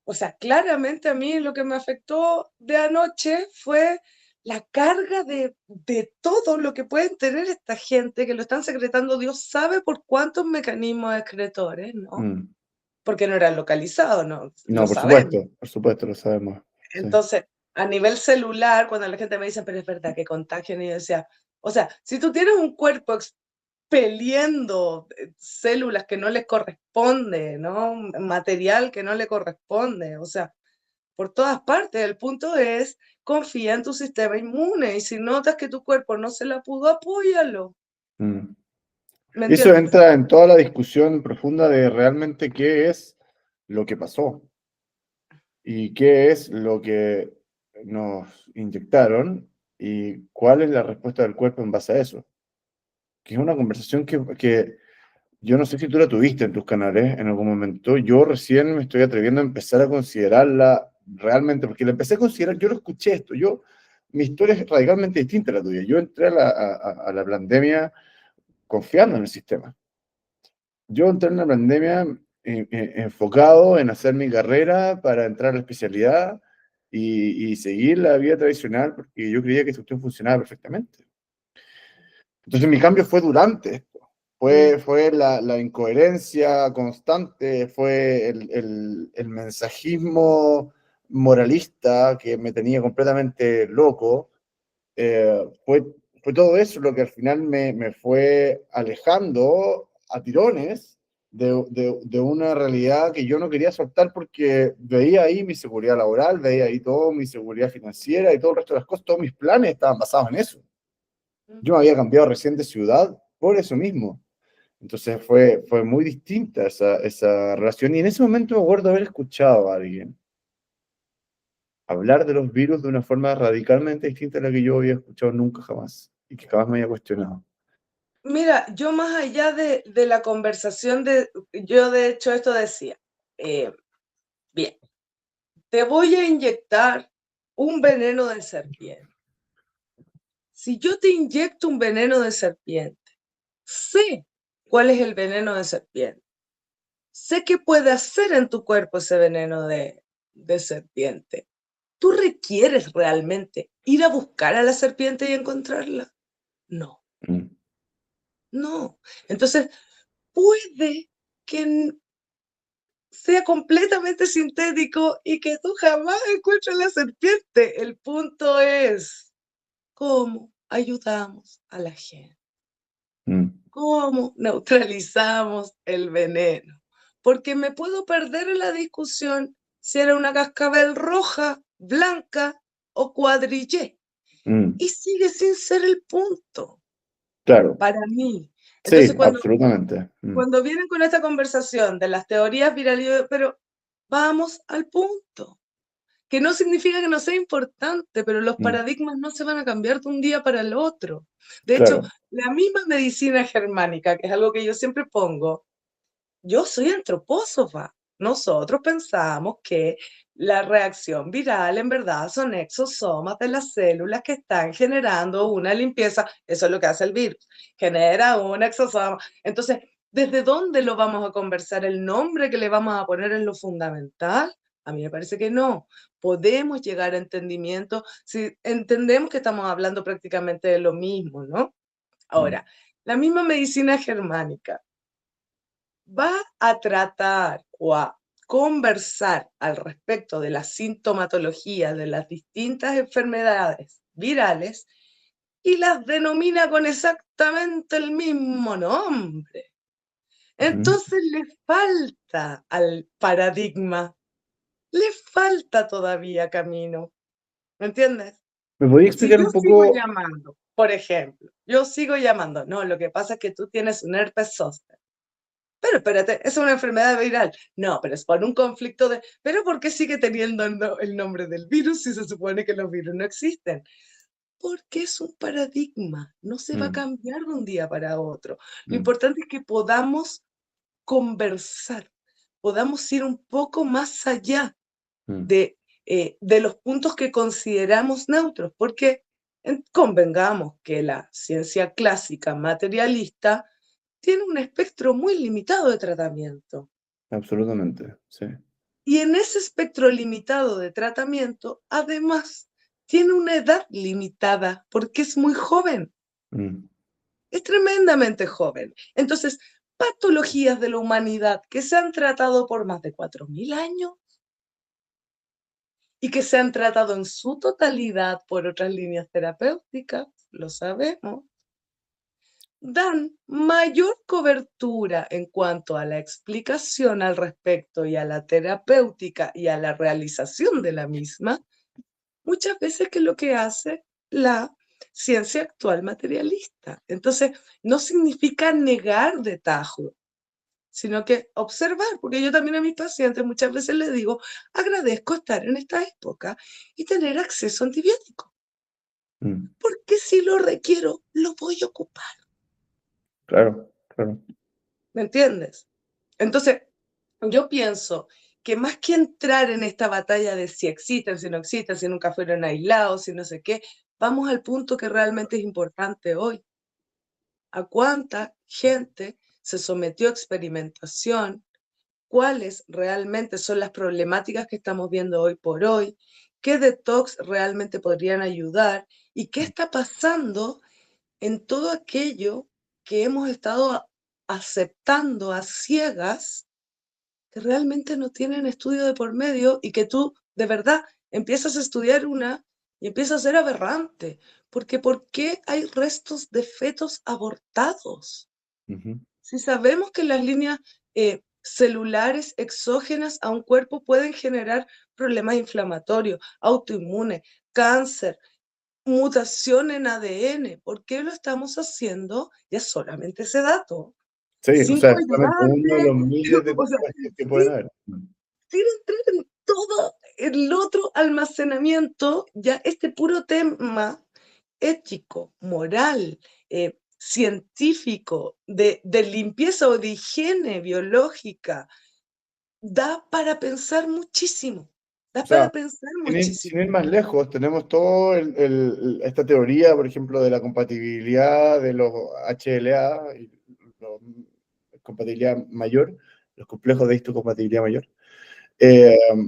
o sea, claramente a mí lo que me afectó de anoche fue la carga de todo lo que pueden tener esta gente, que lo están secretando Dios sabe por cuántos mecanismos excretores, ¿no? mm. Porque no eran localizados, ¿no? Lo No, sabemos. por supuesto, lo sabemos. Sí. Entonces, a nivel celular, cuando la gente me dice, pero es verdad que contagian, y yo decía, o sea, si tú tienes un cuerpo expeliendo células que no le corresponde, ¿no? Material que no le corresponde, o sea, por todas partes. El punto es, confía en tu sistema inmune y si notas que tu cuerpo no se la pudo, apóyalo. Mm. ¿Me Y eso entiendes? entra en toda la discusión profunda de realmente qué es lo que pasó y qué es lo que nos inyectaron y cuál es la respuesta del cuerpo en base a eso. Que es una conversación que yo no sé si tú la tuviste en tus canales en algún momento. Yo recién me estoy atreviendo a empezar a considerarla realmente, porque la empecé a considerar, yo lo escuché esto, mi historia es radicalmente distinta a la tuya. Yo entré a la pandemia confiando en el sistema. yo entré en la pandemia enfocado en hacer mi carrera para entrar a la especialidad y seguir la vida tradicional porque yo creía que esa cuestión funcionaba perfectamente. Entonces mi cambio fue durante esto. Mm. Fue la incoherencia constante, fue el mensajismo moralista que me tenía completamente loco. Fue, fue todo eso lo que al final me fue alejando a tirones de una realidad que yo no quería soltar porque veía ahí mi seguridad laboral, veía ahí todo mi seguridad financiera y todo el resto de las cosas, todos mis planes estaban basados en eso. Yo me había cambiado recién de ciudad por eso mismo. Entonces fue muy distinta esa relación. Y en ese momento me acuerdo haber escuchado a alguien hablar de los virus de una forma radicalmente distinta a la que yo había escuchado nunca jamás y que jamás me había cuestionado. Mira, yo más allá de la conversación, yo de hecho esto decía, eh, bien, te voy a inyectar un veneno de serpiente. Si yo te inyecto un veneno de serpiente, sé cuál es el veneno de serpiente. Sé qué puede hacer en tu cuerpo ese veneno de serpiente. ¿Tú requieres realmente ir a buscar a la serpiente y encontrarla? No, Mm, no. Entonces, puede que sea completamente sintético y que tú jamás encuentres la serpiente. El punto es cómo ayudamos a la gente. mm, ¿Cómo neutralizamos el veneno? Porque me puedo perder en la discusión si era una cascabel roja, blanca o cuadrillé. mm. Y sigue sin ser el punto Claro, para mí. Entonces, sí, absolutamente. cuando vienen con esta conversación de las teorías virales, pero vamos al punto, que no significa que no sea importante, pero los Mm, paradigmas no se van a cambiar de un día para el otro. De hecho, claro. la misma medicina germánica, que es algo que yo siempre pongo, yo soy antropósofa. Nosotros pensamos que la reacción viral en verdad son exosomas de las células que están generando una limpieza. Eso es lo que hace el virus. Genera un exosoma. Entonces, ¿desde dónde lo vamos a conversar? ¿El nombre que le vamos a poner en lo fundamental? A mí me parece que no. Podemos llegar a entendimiento si entendemos que estamos hablando prácticamente de lo mismo, ¿no? Mm, Ahora, la misma medicina germánica va a tratar o a conversar al respecto de la sintomatología de las distintas enfermedades virales y las denomina con exactamente el mismo nombre. ujú. Entonces le falta al paradigma, le falta todavía camino, ¿me entiendes? ¿Me podía Si explicar yo un sigo poco? llamando, por ejemplo, yo sigo llamando, no, lo que pasa es que tú tienes un herpes zóster. Pero espérate, es una enfermedad viral. No, pero es por un conflicto de... ¿Pero por qué sigue teniendo el nombre del virus si se supone que los virus no existen? Porque es un paradigma, no se va a Mm, cambiar de un día para otro. Lo mm, importante es que podamos conversar, podamos ir un poco más allá mm, de los puntos que consideramos neutros, porque convengamos que la ciencia clásica materialista tiene un espectro muy limitado de tratamiento. absolutamente, sí. Y en ese espectro limitado de tratamiento, además, tiene una edad limitada porque es muy joven, Mm, es tremendamente joven. Entonces, patologías de la humanidad que se han tratado por más de 4.000 años y que se han tratado en su totalidad por otras líneas terapéuticas, lo sabemos, dan mayor cobertura en cuanto a la explicación al respecto y a la terapéutica y a la realización de la misma, muchas veces que lo que hace la ciencia actual materialista. Entonces, no significa negar de tajo, sino que observar, porque yo también a mis pacientes muchas veces les digo, agradezco estar en esta época y tener acceso a antibióticos, mm, porque si lo requiero, lo voy a ocupar, claro, claro. ¿me entiendes? Entonces, yo pienso que más que entrar en esta batalla de si existen, si no existen, si nunca fueron aislados, si no sé qué, vamos al punto que realmente es importante hoy. ¿A cuánta gente se sometió a experimentación, cuáles realmente son las problemáticas que estamos viendo hoy por hoy, qué detox realmente podrían ayudar y qué está pasando en todo aquello que hemos estado aceptando a ciegas, que realmente no tienen estudio de por medio y que tú de verdad empiezas a estudiar una y empieza a ser aberrante. Porque ¿por qué hay restos de fetos abortados? Si sabemos que las líneas celulares exógenas a un cuerpo pueden generar problemas inflamatorios, autoinmunes, cáncer, mutación en ADN, ¿por qué lo estamos haciendo? Ya solamente ese dato. Sí, o Sin sea, es solamente uno de cuidarte, los miles de o sea, contagios que pueden sin, haber. sin entrar en todo el otro almacenamiento, ya este puro tema ético, moral, científico, de limpieza o de higiene biológica, da para pensar muchísimo, da O sea, para pensar sin muchísimo. ir más lejos, tenemos todo esta teoría, por ejemplo, de la compatibilidad de los HLA, y compatibilidad mayor, los complejos de histocompatibilidad mayor,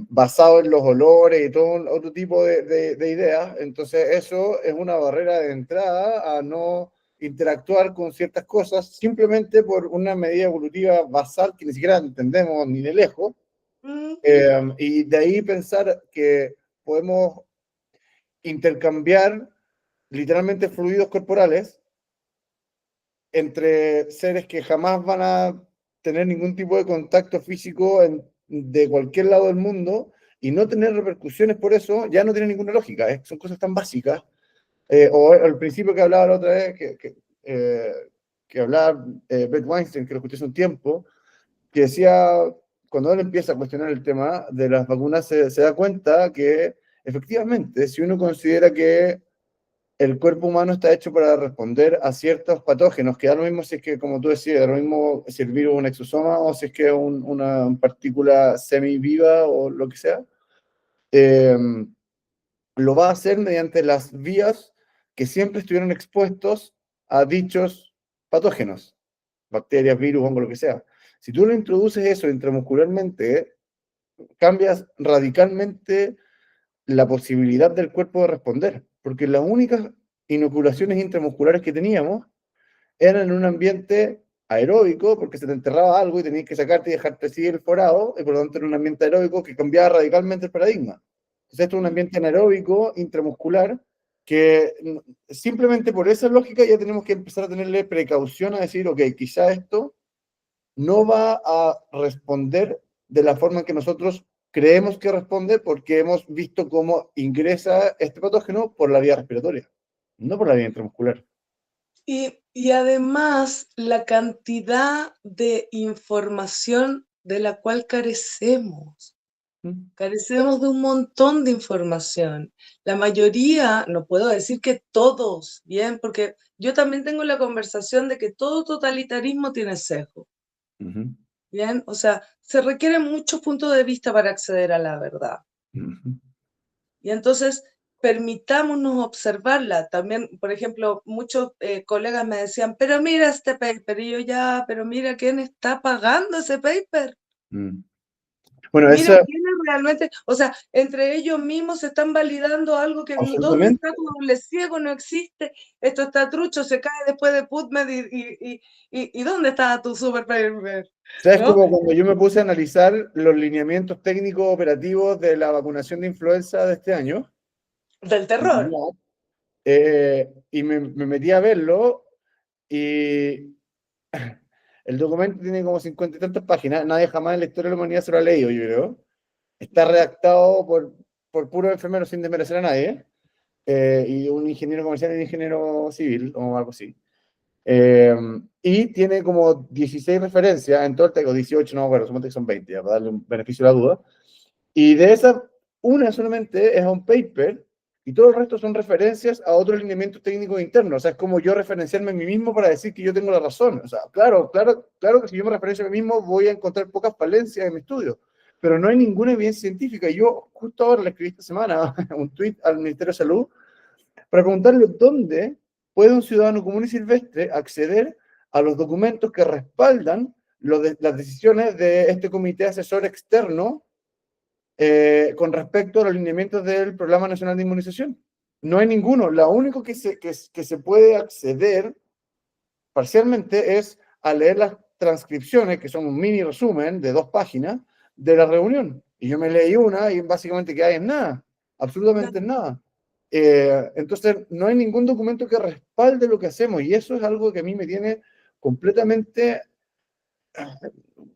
basado en los olores y todo otro tipo de ideas. Entonces, eso es una barrera de entrada a no interactuar con ciertas cosas simplemente por una medida evolutiva basal que ni siquiera entendemos ni de lejos. Y de ahí pensar que podemos intercambiar literalmente fluidos corporales entre seres que jamás van a tener ningún tipo de contacto físico de cualquier lado del mundo y no tener repercusiones por eso, ya no tiene ninguna lógica. Son cosas tan básicas. O el principio que hablaba la otra vez, que hablaba Bert Weinstein, que lo escuché hace un tiempo, que decía, cuando él empieza a cuestionar el tema de las vacunas, se da cuenta que efectivamente, si uno considera que el cuerpo humano está hecho para responder a ciertos patógenos, que da lo mismo si es que, como tú decías, da lo mismo si el virus es un exosoma o si es que es una partícula semiviva o lo que sea, eh, lo va a hacer mediante las vías que siempre estuvieron expuestos a dichos patógenos, bacterias, virus, hongo, lo que sea. Si tú lo introduces eso intramuscularmente, cambias radicalmente la posibilidad del cuerpo de responder, porque las únicas inoculaciones intramusculares que teníamos eran en un ambiente aeróbico, porque se te enterraba algo y tenías que sacarte y dejarte así el forado, y por lo tanto en un ambiente aeróbico que cambiaba radicalmente el paradigma. Entonces esto es un ambiente anaeróbico intramuscular que simplemente por esa lógica ya tenemos que empezar a tenerle precaución a decir, ok, quizá esto no va a responder de la forma en que nosotros creemos que responde porque hemos visto cómo ingresa este patógeno por la vía respiratoria, no por la vía intramuscular. Y además la cantidad de información de la cual carecemos. Carecemos de un montón de información. La mayoría, no puedo decir que todos, bien, porque yo también tengo la conversación de que todo totalitarismo tiene sesgo, bien, o sea, se requieren muchos puntos de vista para acceder a la verdad. Y entonces, permitámonos observarla. También, por ejemplo, muchos colegas me decían, pero mira este paper, y yo ya, pero mira quién está pagando ese paper. Bueno, Mira eso quiénes realmente, o sea, entre ellos mismos se están validando algo que, ¿dónde absolutamente. está tu doble ciego? No existe, esto está trucho, se cae después de PubMed y ¿dónde está tu super paper? O sea, es ¿No? como cuando yo me puse a analizar los lineamientos técnicos operativos de la vacunación de influenza de este año, Del terror. y me metí a verlo, y el documento tiene como 50 y tantas páginas, nadie jamás en la historia de la humanidad se lo ha leído, yo creo. Está redactado por puros enfermeros sin desmerecer a nadie, y un ingeniero comercial y un ingeniero civil, o algo así. Y tiene como 16 referencias en todo el texto, 18, no me acuerdo, supongo que son 20, ya, para darle un beneficio a la duda. Y de esas, una solamente es a un paper y todo el resto son referencias a otros lineamientos técnicos internos. O sea, es como yo referenciarme a mí mismo para decir que yo tengo la razón. O sea, claro que si yo me referencio a mí mismo voy a encontrar pocas falencias en mi estudio, pero no hay ninguna evidencia científica. Yo justo ahora le escribí esta semana un tweet al Ministerio de Salud para preguntarle dónde puede un ciudadano común y silvestre acceder a los documentos que respaldan las decisiones de este comité asesor externo con respecto a los lineamientos del Programa Nacional de Inmunización. No hay ninguno. Lo único que se puede acceder parcialmente es a leer las transcripciones, que son un mini resumen de 2 páginas, de la reunión. Y yo me leí una y básicamente que hay en nada, absolutamente en nada. Entonces, no hay ningún documento que respalde lo que hacemos y eso es algo que a mí me tiene completamente,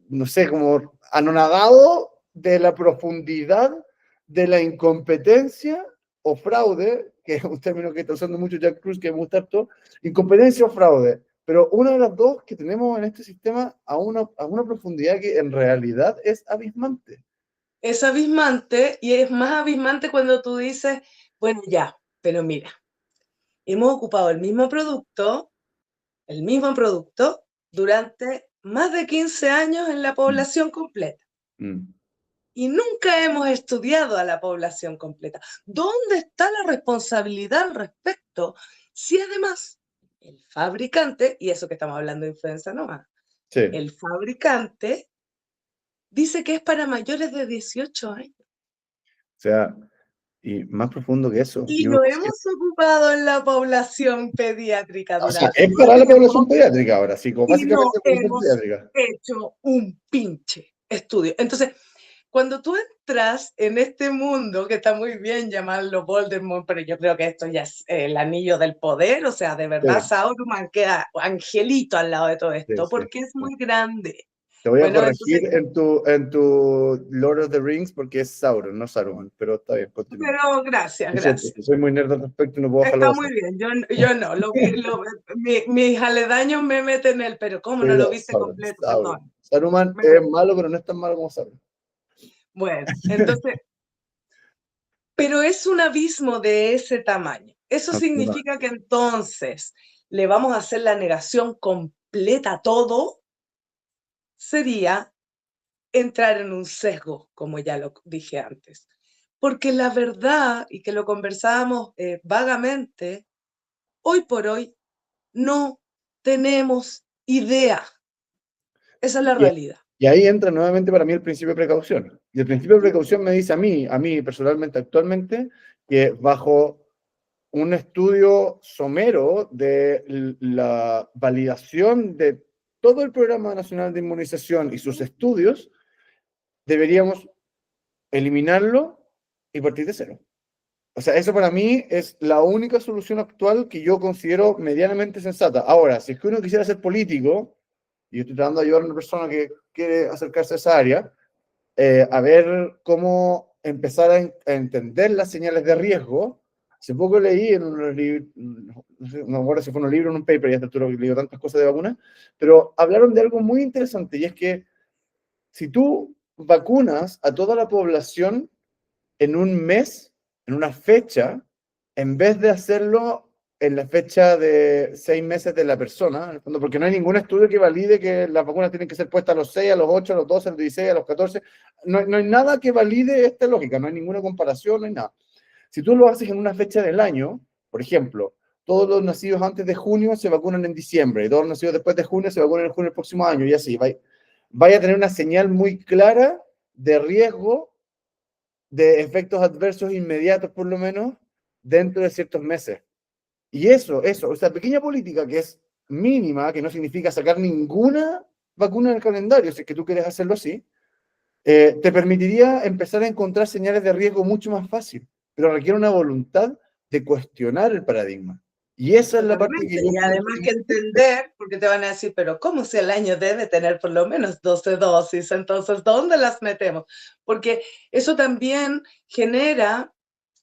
no sé, como anonadado de la profundidad de la incompetencia o fraude, que es un término que está usando mucho Jack Cruz, que me gusta harto, incompetencia o fraude. Pero una de las dos que tenemos en este sistema a una profundidad que en realidad es abismante. Es abismante y es más abismante cuando tú dices, bueno, ya, pero mira, hemos ocupado el mismo producto durante más de 15 años en la población completa. Y nunca hemos estudiado a la población completa. ¿Dónde está la responsabilidad al respecto? Si además el fabricante, y eso que estamos hablando de influenza nomás, Sí. el fabricante dice que es para mayores de 18 años. O sea, y más profundo que eso. Y lo hemos ocupado en la población pediátrica O sea, durante es mucho para la tiempo población pediátrica ahora, sí, como y no básicamente la población hemos pediátrica. hecho un pinche estudio. Entonces, cuando tú entras en este mundo, que está muy bien llamarlo Voldemort, pero yo creo que esto ya es el anillo del poder, o sea, de verdad, Sí. Sauron queda angelito al lado de todo esto, Sí, sí, porque es sí. muy grande. Te voy a Bueno, corregir entonces, en tu Lord of the Rings porque es Sauron, no Saruman, pero está bien, continúa. pero gracias, Lo siento, gracias. soy muy nerd al respecto y no puedo dejarlo Está pasar. muy bien, yo no, mis aledaños me meten en él, pero ¿cómo no Pero lo viste Sauron, completo? Sauron. Perdón. Saruman es malo, pero no es tan malo como Sauron. Bueno, entonces, pero es un abismo de ese tamaño. Eso significa que entonces le vamos a hacer la negación completa a todo, sería entrar en un sesgo, como ya lo dije antes. Porque la verdad, y que lo conversábamos vagamente, hoy por hoy no tenemos idea. Esa es la realidad. Y ahí entra nuevamente para mí el principio de precaución. Y el principio de precaución me dice a mí personalmente, actualmente, que bajo un estudio somero de la validación de todo el Programa Nacional de Inmunización y sus estudios, deberíamos eliminarlo y partir de cero. O sea, eso para mí es la única solución actual que yo considero medianamente sensata. Ahora, si es que uno quisiera ser político, y yo estoy tratando de ayudar a una persona que quiere acercarse a esa área, a ver cómo empezar a entender las señales de riesgo. Hace poco leí en unos libros, no sé, no me acuerdo si fue en un libro o en un paper, ya he leído tantas cosas de vacunas, pero hablaron de algo muy interesante, y es que si tú vacunas a toda la población en un mes, en una fecha, en vez de hacerlo en la fecha de 6 meses de la persona, en el fondo, porque no hay ningún estudio que valide que las vacunas tienen que ser puestas a los 6, a los 8, a los 12, a los 16, a los 14. No hay nada que valide esta lógica, no hay ninguna comparación, no hay nada. Si tú lo haces en una fecha del año, por ejemplo, todos los nacidos antes de junio se vacunan en diciembre, y todos los nacidos después de junio se vacunan en junio del próximo año, y así, vaya a tener una señal muy clara de riesgo de efectos adversos inmediatos, por lo menos, dentro de ciertos meses. Y eso, esa pequeña política que es mínima, que no significa sacar ninguna vacuna del calendario, si es que tú quieres hacerlo así, te permitiría empezar a encontrar señales de riesgo mucho más fácil, pero requiere una voluntad de cuestionar el paradigma. Y esa es la parte que Totalmente. yo Y encuentro además que más triste. entender, porque te van a decir, pero ¿cómo si el año debe tener por lo menos 12 dosis? Entonces, ¿dónde las metemos? Porque eso también genera,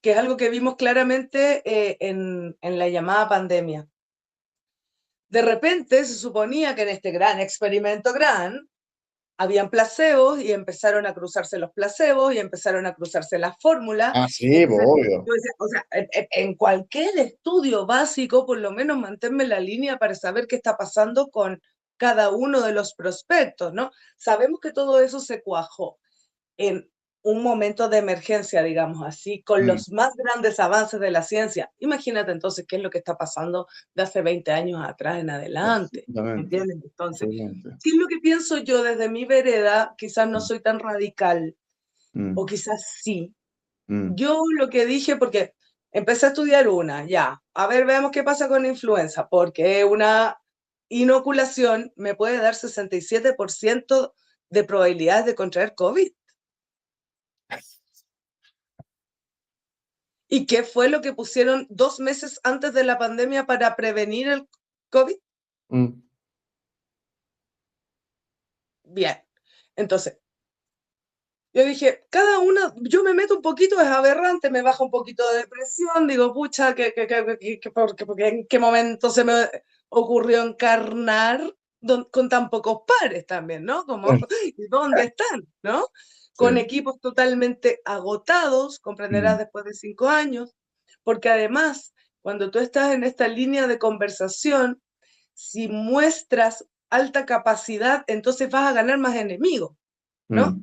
que es algo que vimos claramente en la llamada pandemia. De repente se suponía que en este gran experimento habían placebos y empezaron a cruzarse los placebos y empezaron a cruzarse las fórmulas. Ah, sí, Entonces, obvio. yo decía, o sea, en cualquier estudio básico, por lo menos manténme la línea para saber qué está pasando con cada uno de los prospectos, ¿no? Sabemos que todo eso se cuajó. En un momento de emergencia, digamos así, con los más grandes avances de la ciencia. Imagínate entonces qué es lo que está pasando de hace 20 años atrás en adelante. Absolutamente, ¿Entiendes? Entonces, absolutamente. ¿qué es lo que pienso yo desde mi vereda? Quizás no soy tan radical, o quizás sí. Yo lo que dije, porque empecé a estudiar una, ya, a ver, veamos qué pasa con influenza, porque una inoculación me puede dar 67% de probabilidades de contraer COVID. ¿Y qué fue lo que pusieron 2 meses antes de la pandemia para prevenir el COVID? Bien. Entonces, yo dije, cada una, yo me meto un poquito, es aberrante, me baja un poquito de depresión, digo, pucha, porque en qué momento se me ocurrió encarnar con tan pocos pares también, ¿no? Como, ¿dónde están? ¿No? Con Sí. equipos totalmente agotados, comprenderás después de 5 años, porque además, cuando tú estás en esta línea de conversación, si muestras alta capacidad, entonces vas a ganar más enemigos, ¿no?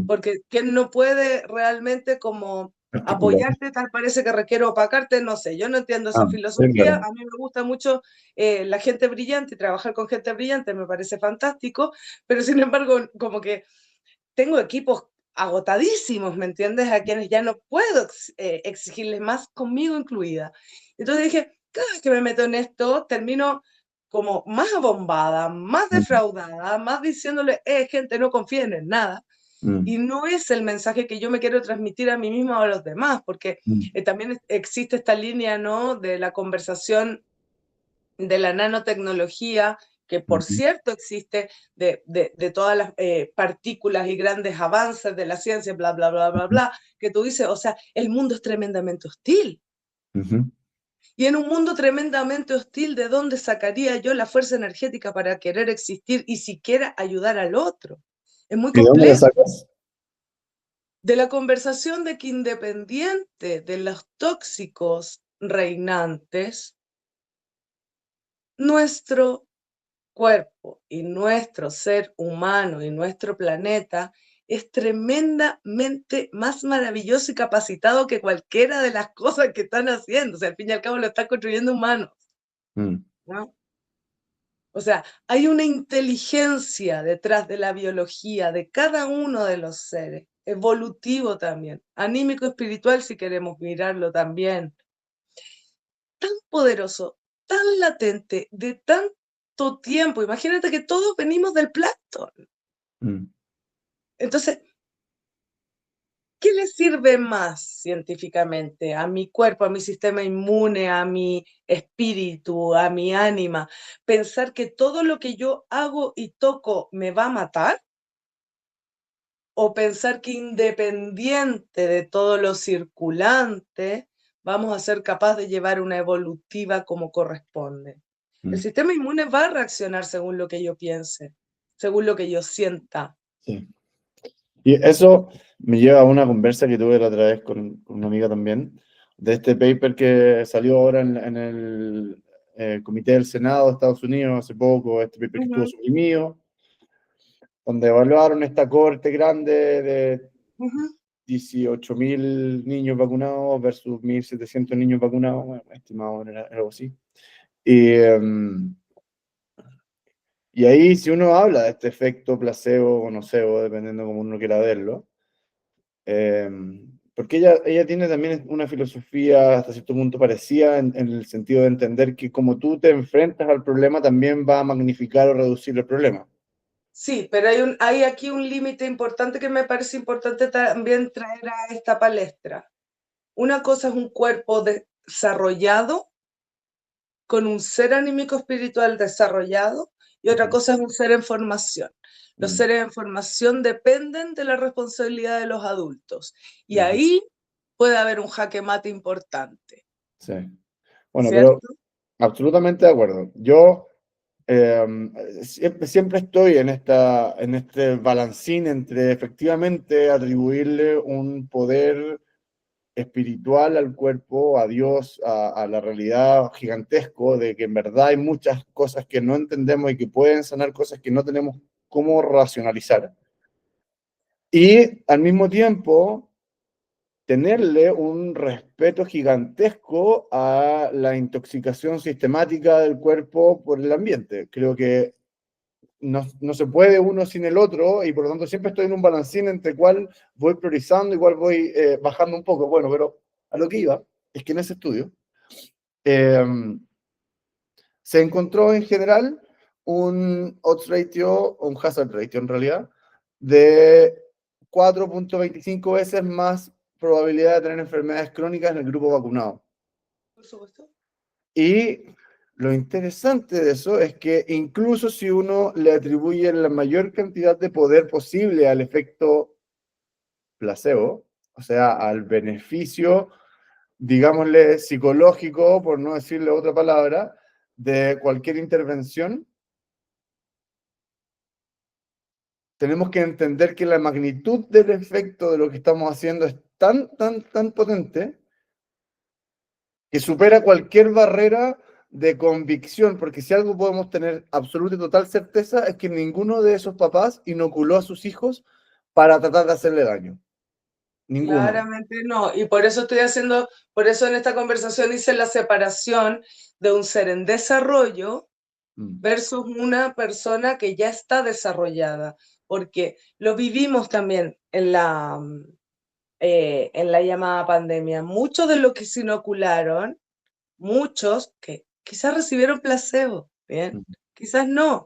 Porque quien no puede realmente como Articular. apoyarte, tal parece que requiere opacarte, no sé, yo no entiendo esa Sí, filosofía, claro. a mí me gusta mucho la gente brillante y trabajar con gente brillante me parece fantástico, pero sin embargo, como que tengo equipos agotadísimos, ¿me entiendes? A quienes ya no puedo exigirles más, conmigo incluida. Entonces dije, cada vez que me meto en esto, termino como más abombada, más defraudada, más diciéndole, gente, no confíen en nada. Y no es el mensaje que yo me quiero transmitir a mí misma o a los demás, porque también existe esta línea, ¿no? De la conversación de la nanotecnología, que por cierto existe, de todas las partículas y grandes avances de la ciencia, bla, bla, bla, bla, bla, que tú dices, o sea, el mundo es tremendamente hostil. Y en un mundo tremendamente hostil, ¿de dónde sacaría yo la fuerza energética para querer existir y siquiera ayudar al otro? Es muy ¿Y de dónde la complejo. sacas? De la conversación de que independiente de los tóxicos reinantes, nuestro cuerpo y nuestro ser humano y nuestro planeta es tremendamente más maravilloso y capacitado que cualquiera de las cosas que están haciendo. O sea, al fin y al cabo lo están construyendo humanos, ¿no? O sea, hay una inteligencia detrás de la biología de cada uno de los seres, evolutivo también, anímico, espiritual, si queremos mirarlo también, tan poderoso, tan latente, de tanto tiempo. Imagínate que todos venimos del plancton. Entonces, ¿qué le sirve más científicamente a mi cuerpo, a mi sistema inmune, a mi espíritu, a mi ánima? ¿Pensar que todo lo que yo hago y toco me va a matar? ¿O pensar que independiente de todo lo circulante, vamos a ser capaces de llevar una evolutiva como corresponde? El sistema inmune va a reaccionar según lo que yo piense, según lo que yo sienta. Sí. Y eso me lleva a una conversa que tuve la otra vez con una amiga también, de este paper que salió ahora en el Comité del Senado de Estados Unidos hace poco, este paper que estuvo Ujú, suprimido, donde evaluaron esta cohorte grande de ujú. 18.000 niños vacunados versus 1.700 niños vacunados, bueno, estimado era algo así. Y ahí, si uno habla de este efecto placebo o nocebo, dependiendo cómo uno quiera verlo, eh, porque ella tiene también una filosofía hasta cierto punto parecida en el sentido de entender que como tú te enfrentas al problema, también va a magnificar o reducir el problema. Sí, pero hay aquí un límite importante que me parece importante también traer a esta palestra. Una cosa es un cuerpo desarrollado, con un ser anímico espiritual desarrollado, y otra cosa es un ser en formación. Los Mm, seres en formación dependen de la responsabilidad de los adultos, y ujú, ahí puede haber un jaque mate importante, sí. Bueno, pero ¿cierto? absolutamente de acuerdo. Yo siempre estoy en este balancín entre efectivamente atribuirle un poder espiritual al cuerpo, a Dios, a la realidad gigantesco de que en verdad hay muchas cosas que no entendemos y que pueden sanar cosas que no tenemos cómo racionalizar. Y al mismo tiempo, tenerle un respeto gigantesco a la intoxicación sistemática del cuerpo por el ambiente. Creo que no se puede uno sin el otro y por lo tanto siempre estoy en un balancín entre cuál voy priorizando y cuál voy bajando un poco. Bueno, pero a lo que iba es que en ese estudio eh, se encontró en general un odds ratio, o un hazard ratio en realidad, de 4.25 veces más probabilidad de tener enfermedades crónicas en el grupo vacunado. Por supuesto. Y lo interesante de eso es que incluso si uno le atribuye la mayor cantidad de poder posible al efecto placebo, o sea, al beneficio, digámosle, psicológico, por no decirle otra palabra, de cualquier intervención, tenemos que entender que la magnitud del efecto de lo que estamos haciendo es tan potente que supera cualquier barrera de convicción, porque si algo podemos tener absoluta y total certeza es que ninguno de esos papás inoculó a sus hijos para tratar de hacerle daño. Ninguno. Claramente no. Y por eso estoy haciendo, por eso en esta conversación hice la separación de un ser en desarrollo Mm, versus una persona que ya está desarrollada, porque lo vivimos también en la llamada pandemia. Muchos de los que se inocularon, muchos que quizás recibieron placebo, ¿bien? mm. Quizás no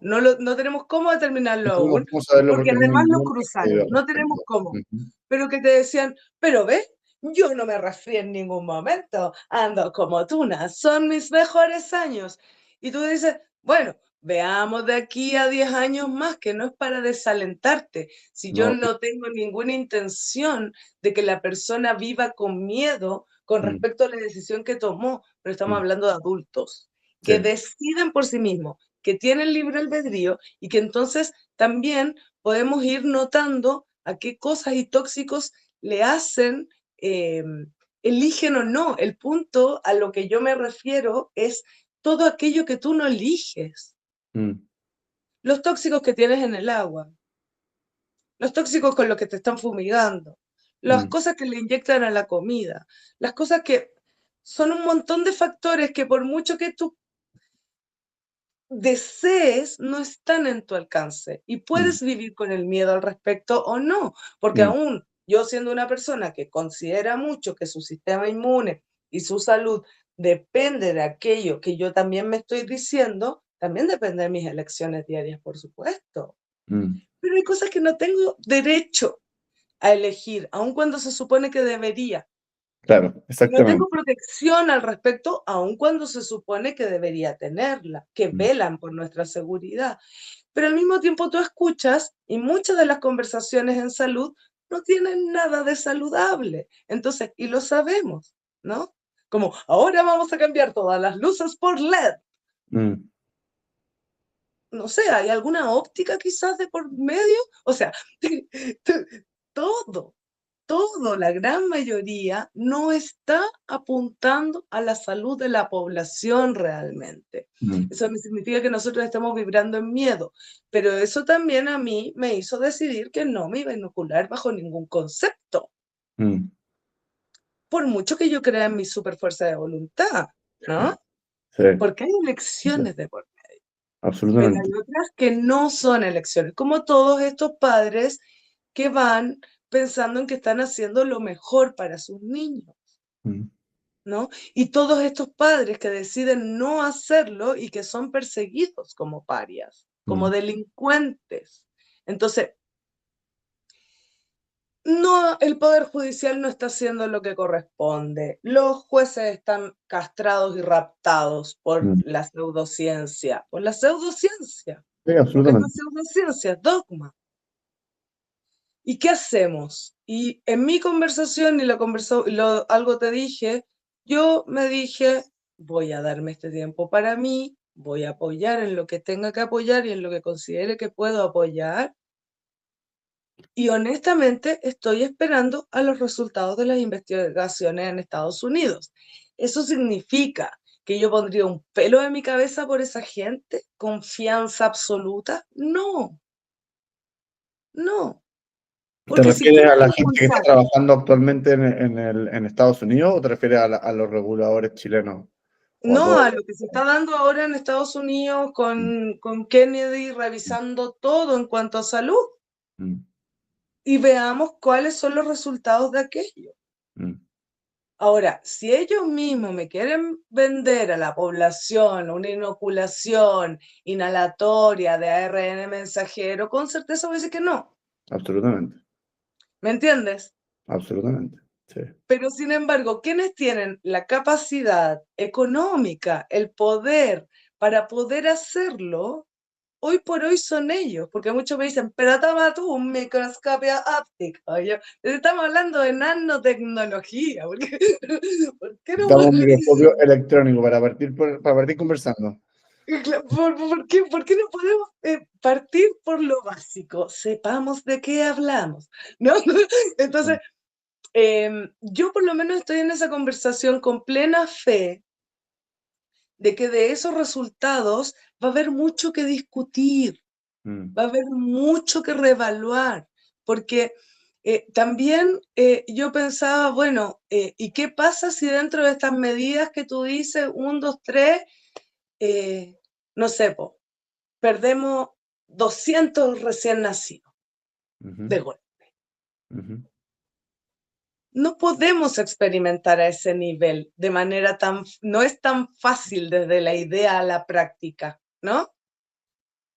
tenemos cómo No determinarlo tenemos aún, cómo saberlo porque porque no hay además lo ningún estudio cruzaron, al no tenemos respecto. cómo. Ujú, Pero que te decían, pero ve, yo no me resfrié en ningún momento, ando como tuna, son mis mejores años. Y tú dices, bueno, veamos de aquí a 10 años más, que no es para desalentarte. Si yo no, no tengo ninguna intención de que la persona viva con miedo con mm, respecto a la decisión que tomó, pero estamos mm, hablando de adultos que sí, deciden por sí mismos, que tienen libre albedrío y que entonces también podemos ir notando a qué cosas y tóxicos le hacen, eligen o no. El punto a lo que yo me refiero es todo aquello que tú no eliges. mm, Los tóxicos que tienes en el agua, los tóxicos con los que te están fumigando, las mm, cosas que le inyectan a la comida, las cosas que son un montón de factores que por mucho que tú desees no están en tu alcance y mm, puedes vivir con el miedo al respecto o no, porque mm, aún yo siendo una persona que considera mucho que su sistema inmune y su salud depende de aquello que yo también me estoy diciendo, también depende de mis elecciones diarias, por supuesto. mm. Pero hay cosas que no tengo derecho a elegir, aun cuando se supone que debería. Claro, Y no tengo exactamente. protección al respecto, aun cuando se supone que debería tenerla, que Mm, velan por nuestra seguridad. Pero al mismo tiempo tú escuchas y muchas de las conversaciones en salud no tienen nada de saludable. Entonces, y lo sabemos, ¿no? Como, ahora vamos a cambiar todas las luces por LED. mm, No sé, ¿hay alguna óptica quizás de por medio? O sea, todo, todo, la gran mayoría no está apuntando a la salud de la población realmente. mm, Eso no significa que nosotros estemos vibrando en miedo, pero eso también a mí me hizo decidir que no me iba a inocular bajo ningún concepto, mm. por mucho que yo crea en mi superfuerza de voluntad, ¿no? Sí, Porque hay sí, elecciones de por medio, pero hay absolutamente. otras que no son elecciones, como todos estos padres que van pensando en que están haciendo lo mejor para sus niños. Mm, ¿No? Y todos estos padres que deciden no hacerlo y que son perseguidos como parias, como mm, delincuentes. Entonces, no, el Poder Judicial no está haciendo lo que corresponde. Los jueces están castrados y raptados mm. por la pseudociencia, Sí, porque esto es absolutamente. pseudociencia, es dogma. ¿Y qué hacemos? Y en mi conversación, y lo conversó, algo te dije, yo me dije, voy a darme este tiempo para mí, voy a apoyar en lo que tenga que apoyar y en lo que considere que puedo apoyar. Y honestamente estoy esperando a los resultados de las investigaciones en Estados Unidos. ¿Eso significa que yo pondría un pelo de mi cabeza por esa gente? ¿Confianza absoluta? No, no. ¿Te Porque si tú refieres a eres la gente que está responsable, trabajando actualmente en Estados Unidos o te refieres a los reguladores chilenos o a no todos? a lo que se está dando ahora en Estados Unidos Mm, con Kennedy mm, revisando todo en cuanto a salud mm, y veamos cuáles son los resultados de aquello. mm. Ahora, si ellos mismos me quieren vender a la población una inoculación inhalatoria de ARN mensajero, con certeza voy a decir que no. Absolutamente, ¿Me entiendes? absolutamente. Sí. Pero sin embargo, quienes tienen la capacidad económica, el poder para poder hacerlo, hoy por hoy son ellos, porque muchos me dicen, pero toma tú un microscopio óptico. Y yo, estamos hablando de nanotecnología, ¿por qué no? Necesitamos un microscopio electrónico para partir conversando. ¿Por qué no podemos partir por lo básico? Sepamos de qué hablamos, ¿no? Entonces, yo por lo menos estoy en esa conversación con plena fe de que de esos resultados va a haber mucho que discutir, Mm, va a haber mucho que reevaluar, porque también yo pensaba, bueno, ¿y qué pasa si dentro de estas medidas que tú dices, 1, 2, 3, no sé, perdemos 200 recién nacidos ujú, de golpe? ujú. No podemos experimentar a ese nivel de manera no es tan fácil desde la idea a la práctica, ¿no?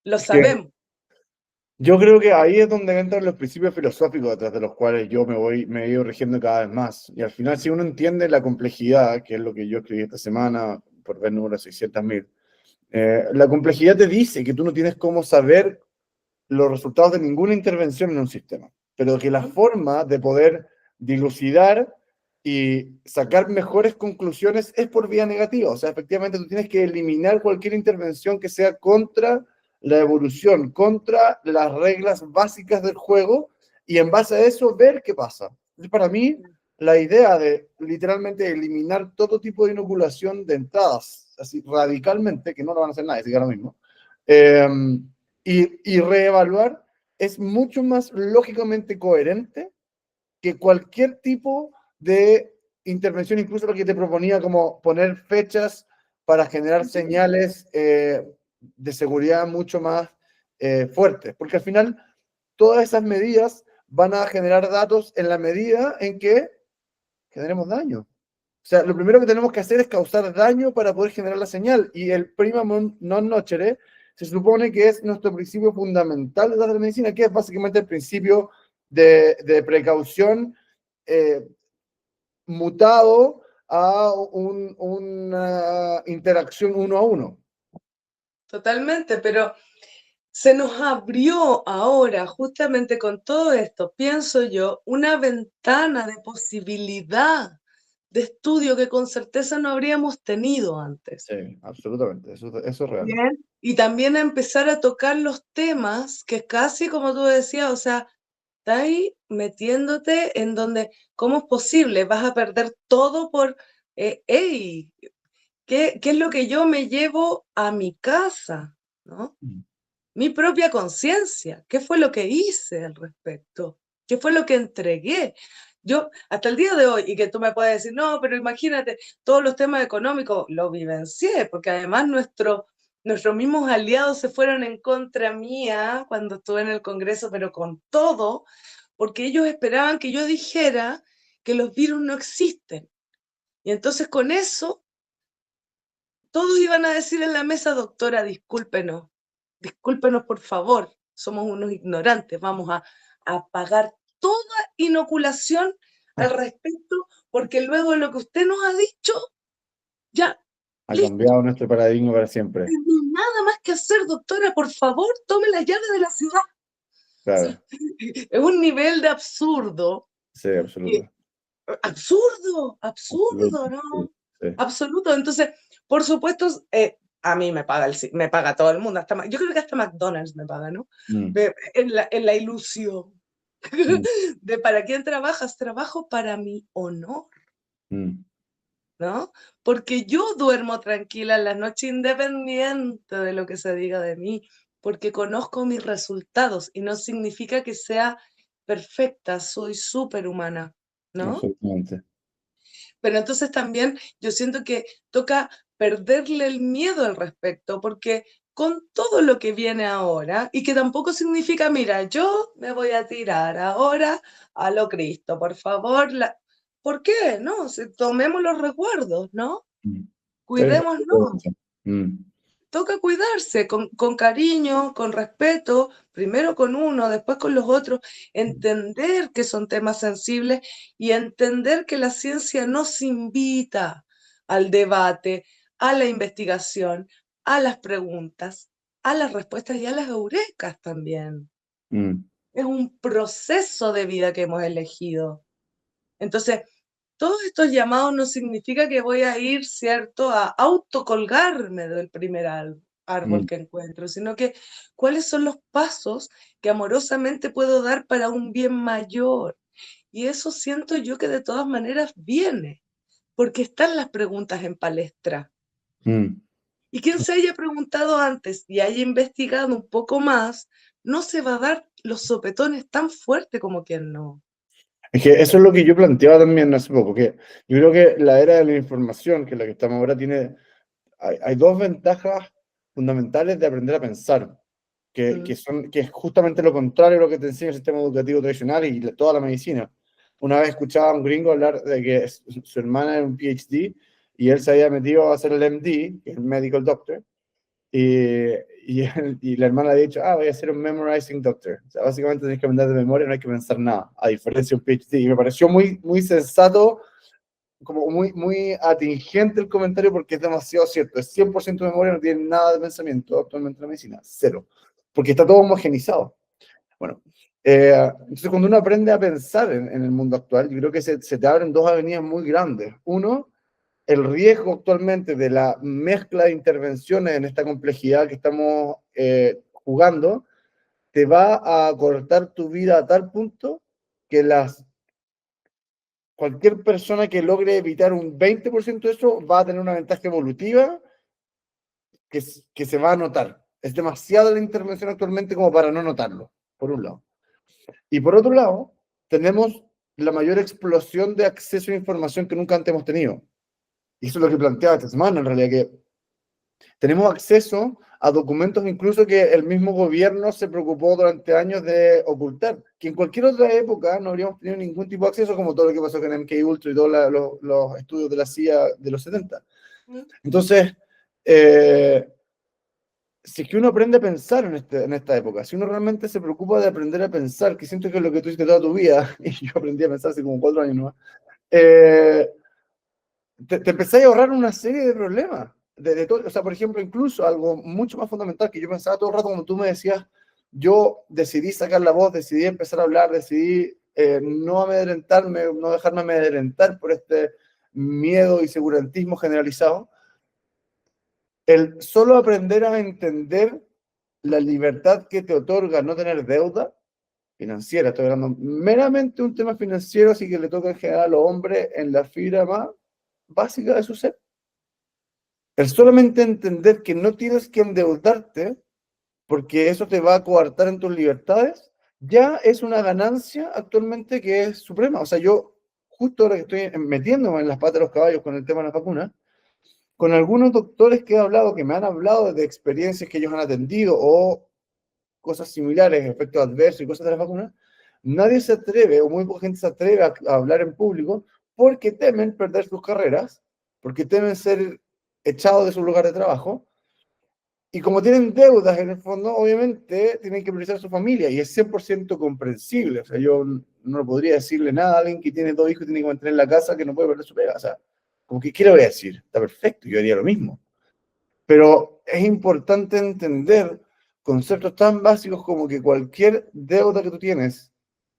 Lo Es que sabemos. yo creo que ahí es donde entran los principios filosóficos detrás de los cuales me he ido rigiendo cada vez más. Y al final, si uno entiende la complejidad, que es lo que yo escribí esta semana, por ver número 600.000, la complejidad te dice que tú no tienes cómo saber los resultados de ninguna intervención en un sistema, pero que la forma de poder dilucidar y sacar mejores conclusiones es por vía negativa. O sea, efectivamente tú tienes que eliminar cualquier intervención que sea contra la evolución, contra las reglas básicas del juego y en base a eso ver qué pasa. Entonces, para mí, la idea de literalmente eliminar todo tipo de inoculación de entradas, así radicalmente, que no lo van a hacer nadie, así que ahora mismo, eh, y reevaluar es mucho más lógicamente coherente que cualquier tipo de intervención, incluso lo que te proponía como poner fechas para generar señales de seguridad mucho más fuertes, porque al final todas esas medidas van a generar datos en la medida en que generemos daño. O sea, lo primero que tenemos que hacer es causar daño para poder generar la señal. Y el prima non nocere se supone que es nuestro principio fundamental de la medicina, que es básicamente el principio de precaución eh, mutado a una interacción uno a uno. Totalmente, pero se nos abrió ahora, justamente con todo esto, pienso yo, una ventana de posibilidad de estudio que con certeza no habríamos tenido antes. Sí, absolutamente, eso es real. Bien. Y también a empezar a tocar los temas que casi como tú decías, o sea, está ahí metiéndote en donde, ¿cómo es posible? Vas a perder todo por, hey, ¿qué es lo que yo me llevo a mi casa? ¿No? Mm. Mi propia conciencia, ¿qué fue lo que hice al respecto? ¿Qué fue lo que entregué? Yo, hasta el día de hoy, y que tú me puedes decir, no, pero imagínate, todos los temas económicos lo vivencié, porque además nuestros mismos aliados se fueron en contra mía cuando estuve en el Congreso, pero con todo, porque ellos esperaban que yo dijera que los virus no existen. Y entonces con eso, todos iban a decir en la mesa, doctora, discúlpenos por favor, somos unos ignorantes, vamos a pagar toda inoculación al respecto, porque luego de lo que usted nos ha dicho, ya, Ha listo, cambiado nuestro paradigma para siempre. no hay nada más que hacer, doctora, por favor, tome las llaves de la ciudad. O sea, Claro, es un nivel de absurdo, sí, que, absoluto. absurdo, Absoluto, absurdo, sí, ¿no? sí. Absoluto. Entonces, por supuesto, a mí me paga todo el mundo, yo creo que hasta McDonald's me paga, ¿no? Mm, En la ilusión mm, de para quién trabajas, trabajo para mi honor, mm. ¿no? Porque yo duermo tranquila en la noche independiente de lo que se diga de mí, porque conozco mis resultados y no significa que sea perfecta, soy superhumana, ¿no? Absolutamente. Pero entonces también yo siento que toca perderle el miedo al respecto, porque con todo lo que viene ahora, y que tampoco significa, mira, yo me voy a tirar ahora a lo Cristo, por favor, ¿por qué? No, tomemos los resguardos, ¿no? Mm. Sí, Cuidémonos. absolutamente. Mm, Toca cuidarse con cariño, con respeto, primero con uno, después con los otros, entender que son temas sensibles y entender que la ciencia nos invita al debate, a la investigación, a las preguntas, a las respuestas y a las eurecas también. mm, Es un proceso de vida que hemos elegido. Entonces, todos estos llamados no significa que voy a ir, ¿cierto?, a autocolgarme del primer árbol mm. que encuentro, sino que cuáles son los pasos que amorosamente puedo dar para un bien mayor. Y eso siento yo que de todas maneras viene, porque están las preguntas en palestra. Mm. Y quien se haya preguntado antes y haya investigado un poco más, no se va a dar los sopetones tan fuerte como quien no. Es que eso es lo que yo planteaba también hace poco, que yo creo que la era de la información, que es la que estamos ahora, hay dos ventajas fundamentales de aprender a pensar, Mm. que es justamente lo contrario a lo que te enseña el sistema educativo tradicional y toda la medicina. Una vez escuchaba a un gringo hablar de que su hermana era un PhD y él se había metido a hacer el MD, que es el Medical Doctor, y la hermana había dicho, voy a ser un memorizing doctor. O sea, básicamente tienes que aprender de memoria, no hay que pensar nada, a diferencia de un PhD. Y me pareció muy, muy sensato, como muy atingente el comentario porque es demasiado cierto. Es 100% de memoria, no tiene nada de pensamiento actualmente en la medicina, cero. Porque está todo homogenizado. Bueno, entonces cuando uno aprende a pensar en el mundo actual, yo creo que se te abren dos avenidas muy grandes. Uno, el riesgo actualmente de la mezcla de intervenciones en esta complejidad que estamos jugando, te va a cortar tu vida a tal punto que cualquier persona que logre evitar un 20% de eso va a tener una ventaja evolutiva que se va a notar. Es demasiada la intervención actualmente como para no notarlo, por un lado. Y por otro lado, tenemos la mayor explosión de acceso a información que nunca antes hemos tenido. Y eso es lo que planteaba esta semana, en realidad, que tenemos acceso a documentos incluso que el mismo gobierno se preocupó durante años de ocultar, que en cualquier otra época no habríamos tenido ningún tipo de acceso, como todo lo que pasó con MK Ultra y todos los estudios de la CIA de los 70. Entonces, si es que uno aprende a pensar en esta época, si uno realmente se preocupa de aprender a pensar, que siento que es lo que tú hiciste toda tu vida, y yo aprendí a pensar hace como 4 años nomás, eh, te empecé a ahorrar una serie de problemas. O sea, por ejemplo, incluso algo mucho más fundamental que yo pensaba todo el rato cuando tú me decías, yo decidí sacar la voz, decidí empezar a hablar, decidí no amedrentarme, no dejarme amedrentar por este miedo y segurantismo generalizado. El solo aprender a entender la libertad que te otorga no tener deuda financiera, estoy hablando meramente un tema financiero, así que le toca en general a los hombres en la fibra más básica de su ser. El solamente entender que no tienes que endeudarte porque eso te va a coartar en tus libertades, ya es una ganancia actualmente que es suprema. O sea, yo justo ahora que estoy metiéndome en las patas de los caballos con el tema de las vacunas, con algunos doctores que he hablado, que me han hablado de experiencias que ellos han atendido o cosas similares, efectos adversos y cosas de las vacunas, nadie se atreve, o muy poca gente se atreve a hablar en público porque temen perder sus carreras, porque temen ser echados de su lugar de trabajo, y como tienen deudas en el fondo, obviamente tienen que priorizar a su familia, y es 100% comprensible. O sea, yo no podría decirle nada a alguien que tiene 2 hijos y tiene que mantener la casa que no puede perder su pega. O sea, como que, ¿qué le voy a decir? Está perfecto, yo haría lo mismo. Pero es importante entender conceptos tan básicos como que cualquier deuda que tú tienes,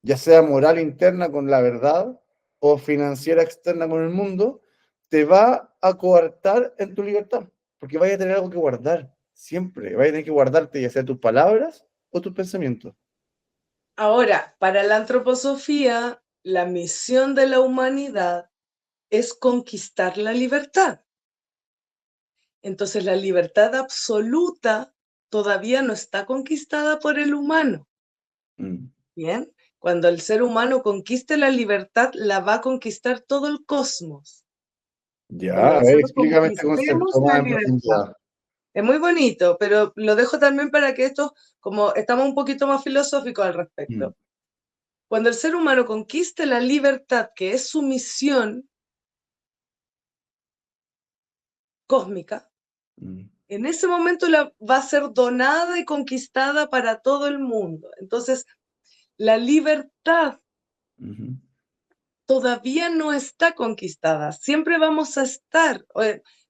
ya sea moral interna con la verdad o financiera externa con el mundo, te va a coartar en tu libertad, porque vaya a tener algo que guardar, siempre. Vaya a tener que guardarte ya sea tus palabras o tus pensamientos. Ahora, para la antroposofía, la misión de la humanidad es conquistar la libertad. Entonces, la libertad absoluta todavía no está conquistada por el humano. Mm, ¿Bien? cuando el ser humano conquiste la libertad, la va a conquistar todo el cosmos. Ya, Cuando a ver, nosotros explícame este conquistemos concepto la más en libertad. profundidad. Es muy bonito, pero lo dejo también para que esto, como estamos un poquito más filosóficos al Mm, respecto. Cuando el ser humano conquiste la libertad, que es su misión cósmica, mm, en ese momento va a ser donada y conquistada para todo el mundo. Entonces, la libertad ujú, todavía no está conquistada. Siempre vamos a estar,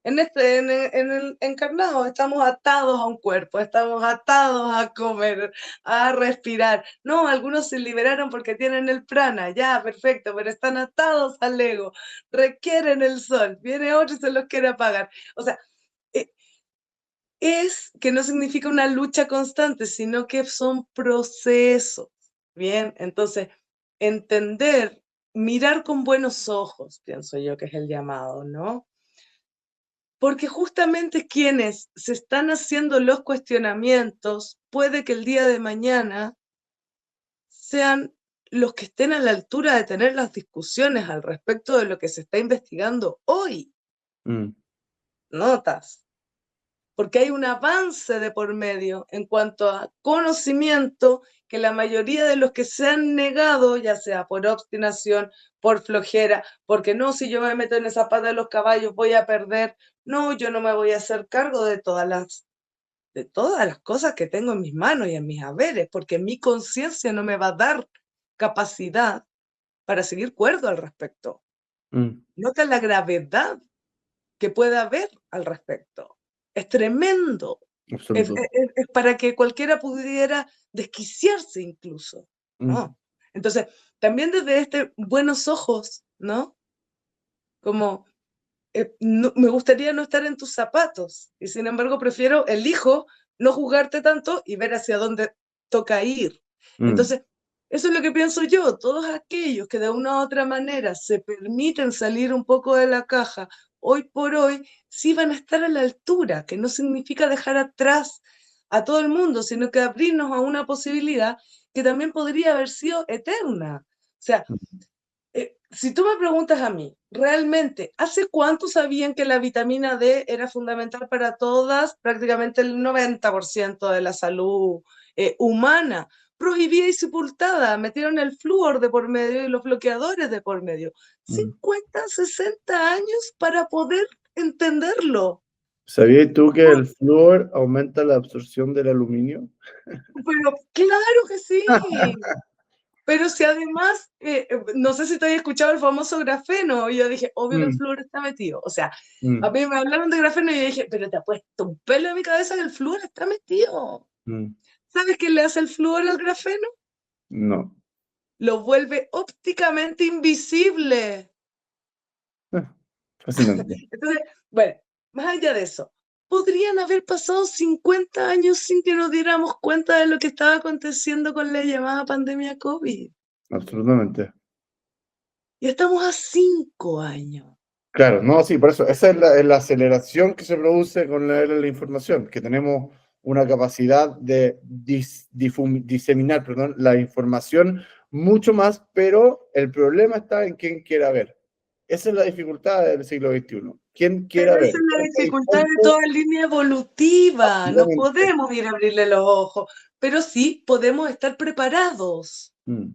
en el encarnado, estamos atados a un cuerpo, estamos atados a comer, a respirar. No, algunos se liberaron porque tienen el prana, ya, perfecto, pero están atados al ego, requieren el sol, viene otro y se los quiere apagar. O sea, eh, es que no significa una lucha constante, sino que son procesos. Bien, entonces, entender, mirar con buenos ojos, pienso yo que es el llamado, ¿no? Porque justamente quienes se están haciendo los cuestionamientos, puede que el día de mañana sean los que estén a la altura de tener las discusiones al respecto de lo que se está investigando hoy. mm, ¿Notas? Porque hay un avance de por medio en cuanto a conocimiento que la mayoría de los que se han negado, ya sea por obstinación, por flojera, porque no, si yo me meto en esa pata de los caballos voy a perder, no, yo no me voy a hacer cargo de todas las cosas que tengo en mis manos y en mis haberes, porque mi conciencia no me va a dar capacidad para seguir cuerdo al respecto. mm, Nota la gravedad que pueda haber al respecto. Es tremendo. absoluto. Es para que cualquiera pudiera desquiciarse incluso, Mm, ¿no? Entonces, también desde este buenos ojos, ¿no? Como, me gustaría no estar en tus zapatos y sin embargo elijo no juzgarte tanto y ver hacia dónde toca ir. mm, Entonces, eso es lo que pienso yo, todos aquellos que de una u otra manera se permiten salir un poco de la caja, hoy por hoy sí van a estar a la altura, que no significa dejar atrás a todo el mundo, sino que abrirnos a una posibilidad que también podría haber sido eterna. O sea, mm. si tú me preguntas a mí, realmente, ¿hace cuánto sabían que la vitamina D era fundamental para todas, prácticamente el 90% de la salud humana? Prohibida y sepultada, metieron el flúor de por medio y los bloqueadores de por medio. Mm. 50, 60 años para poder entenderlo. ¿Sabías tú que el flúor aumenta la absorción del aluminio? Pero claro que sí. Pero si además, no sé si te había escuchado el famoso grafeno, y yo dije, obvio que el Mm, flúor está metido. O sea, a mm, mí me hablaron de grafeno y yo dije, pero te ha puesto un pelo en mi cabeza que el flúor está metido. mm. ¿Sabes qué le hace el flúor al grafeno? No. Lo vuelve ópticamente invisible. Ah, fascinante. Entonces, bueno, más allá de eso, podrían haber pasado 50 años sin que nos diéramos cuenta de lo que estaba aconteciendo con la llamada pandemia COVID. Absolutamente. Y estamos a 5 años. Claro, no, sí, por eso, esa es la aceleración que se produce con la era de la información, que tenemos una capacidad de diseminar, perdón, la información mucho más, pero el problema está en quién quiera ver. Esa es la dificultad del siglo XXI. ¿Quién Pero quiera esa ver? es la ¿Quién está dificultad de dispuesto? toda línea evolutiva. No Absolutamente. podemos ir a abrirle los ojos, pero sí podemos estar preparados. Mm.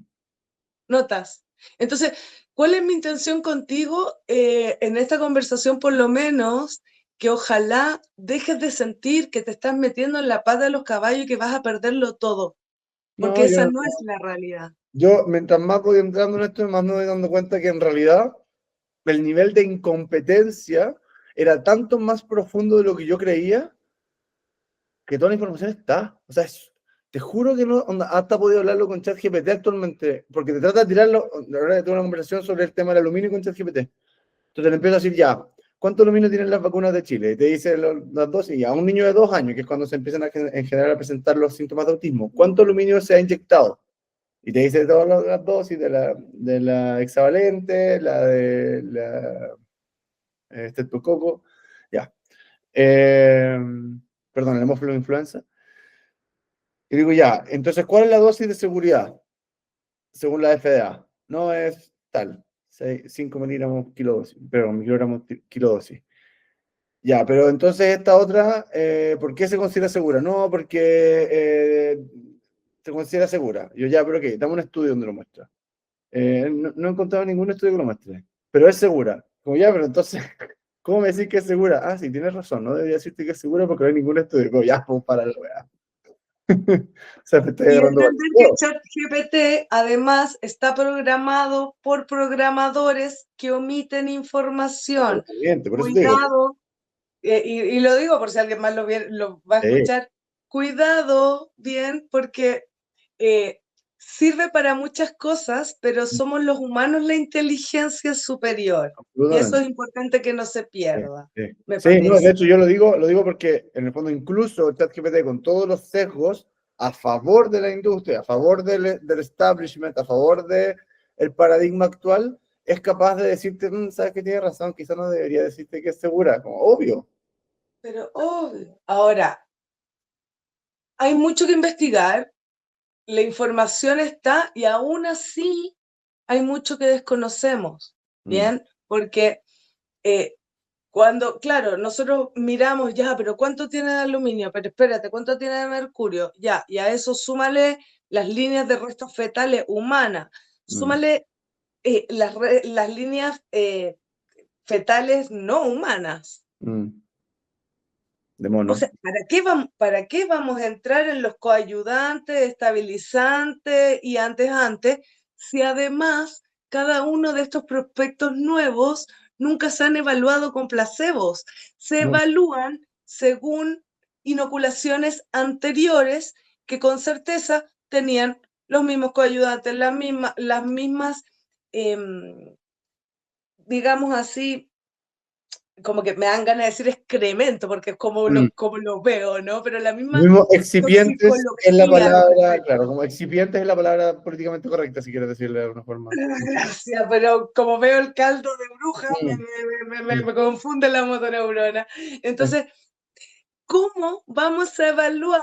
¿Notas? Entonces, ¿cuál es mi intención contigo en esta conversación, por lo menos? Que ojalá dejes de sentir que te estás metiendo en la pata de los caballos y que vas a perderlo todo, porque No, esa no es la realidad. yo mientras más voy entrando en esto, más me voy dando cuenta que en realidad el nivel de incompetencia era tanto más profundo de lo que yo creía, que toda la información está. O sea, te juro que no, onda, hasta he podido hablarlo con ChatGPT actualmente, porque te trata de tirarlo, la verdad que tuve una conversación sobre el tema del aluminio con ChatGPT. Entonces le empiezo a decir ya, ¿cuánto aluminio tienen las vacunas de Chile? Y te dice las dosis, y a un niño de 2 años, que es cuando se empiezan en general a presentar los síntomas de autismo, ¿cuánto aluminio se ha inyectado? Y te dice todas las dosis de la hexavalente, la de la estreptococo, ya. Eh, Perdón, el hemófilo influenza. Y digo, ya, entonces, ¿cuál es la dosis de seguridad? según la FDA. No es tal, 5 miligramos kilodosis, pero miligramos kilodosis. Ya, pero entonces esta otra, ¿por qué se considera segura? No, porque se considera segura. Yo ya, pero ok, dame un estudio donde lo muestra. No he encontrado ningún estudio que lo muestre, pero es segura. Como ya, pero entonces, ¿cómo me decís que es segura? Ah, sí, tienes razón, no debería decirte que es segura porque no hay ningún estudio. Como, ya, pues para la weá. O sea, me estoy Y agarrando entender que para ChatGPT además está programado por programadores que omiten información. obviamente, por eso te digo. Cuidado, y lo digo por si alguien más lo va a Sí, escuchar, cuidado bien porque eh, sirve para muchas cosas, pero somos los humanos la inteligencia superior. Y eso absolutamente. es importante que no se Sí, pierda, sí. me Sí, no, de parece. hecho yo lo digo porque en el fondo incluso ChatGPT con todos los sesgos a favor de la industria, a favor del establishment, a favor del paradigma actual, es capaz de decirte, sabes que tienes razón, quizás no debería decirte que es segura, como obvio. Pero obvio. Ahora, hay mucho que investigar, la información está y aún así hay mucho que desconocemos, Mm, ¿bien? Porque eh, cuando, claro, nosotros miramos ya, pero ¿cuánto tiene de aluminio? Pero espérate, ¿cuánto tiene de mercurio? Ya, y a eso súmale las líneas de restos fetales humanas, mm, súmale las líneas fetales no humanas. mm, de O mono. sea, ¿para qué vamos a entrar en los coayudantes, estabilizantes y antes, si además cada uno de estos prospectos nuevos nunca se han evaluado con placebos? Se No, evalúan según inoculaciones anteriores que con certeza tenían los mismos coayudantes, las mismas eh, digamos así, como que me dan ganas de decir excremento, porque es mm. como lo veo, ¿no? Pero la misma Mismo excipientes es la toxicología palabra, respecto. claro, como excipientes es la palabra políticamente correcta, si quieres decirle de alguna forma. Gracias, pero como veo el caldo de bruja, Mm, me confunde la motoneurona. mm, Entonces, ¿cómo vamos a evaluar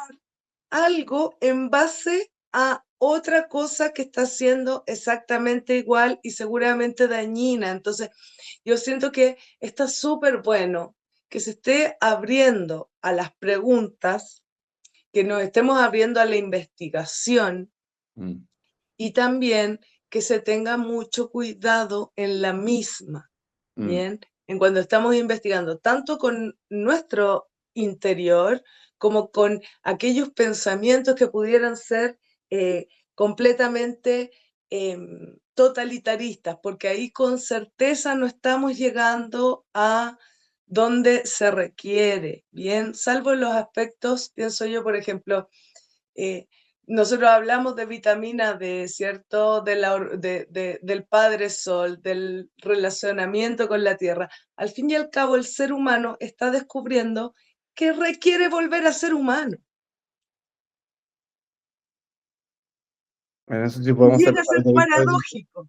algo en base a otra cosa que está siendo exactamente igual y seguramente dañina? Entonces, yo siento que está súper bueno que se esté abriendo a las preguntas, que nos estemos abriendo a la investigación mm, y también que se tenga mucho cuidado en la misma, mm, ¿bien? En cuando estamos investigando, tanto con nuestro interior como con aquellos pensamientos que pudieran ser completamente totalitaristas, porque ahí con certeza no estamos llegando a donde se requiere, ¿bien? Salvo en los aspectos, pienso yo, por ejemplo, eh, nosotros hablamos de vitamina D, ¿cierto? Del Padre Sol, del relacionamiento con la Tierra. Al fin y al cabo, el ser humano está descubriendo que requiere volver a ser humano. en eso sí Y podemos ser llega a ser totalmente distintos. paradójico.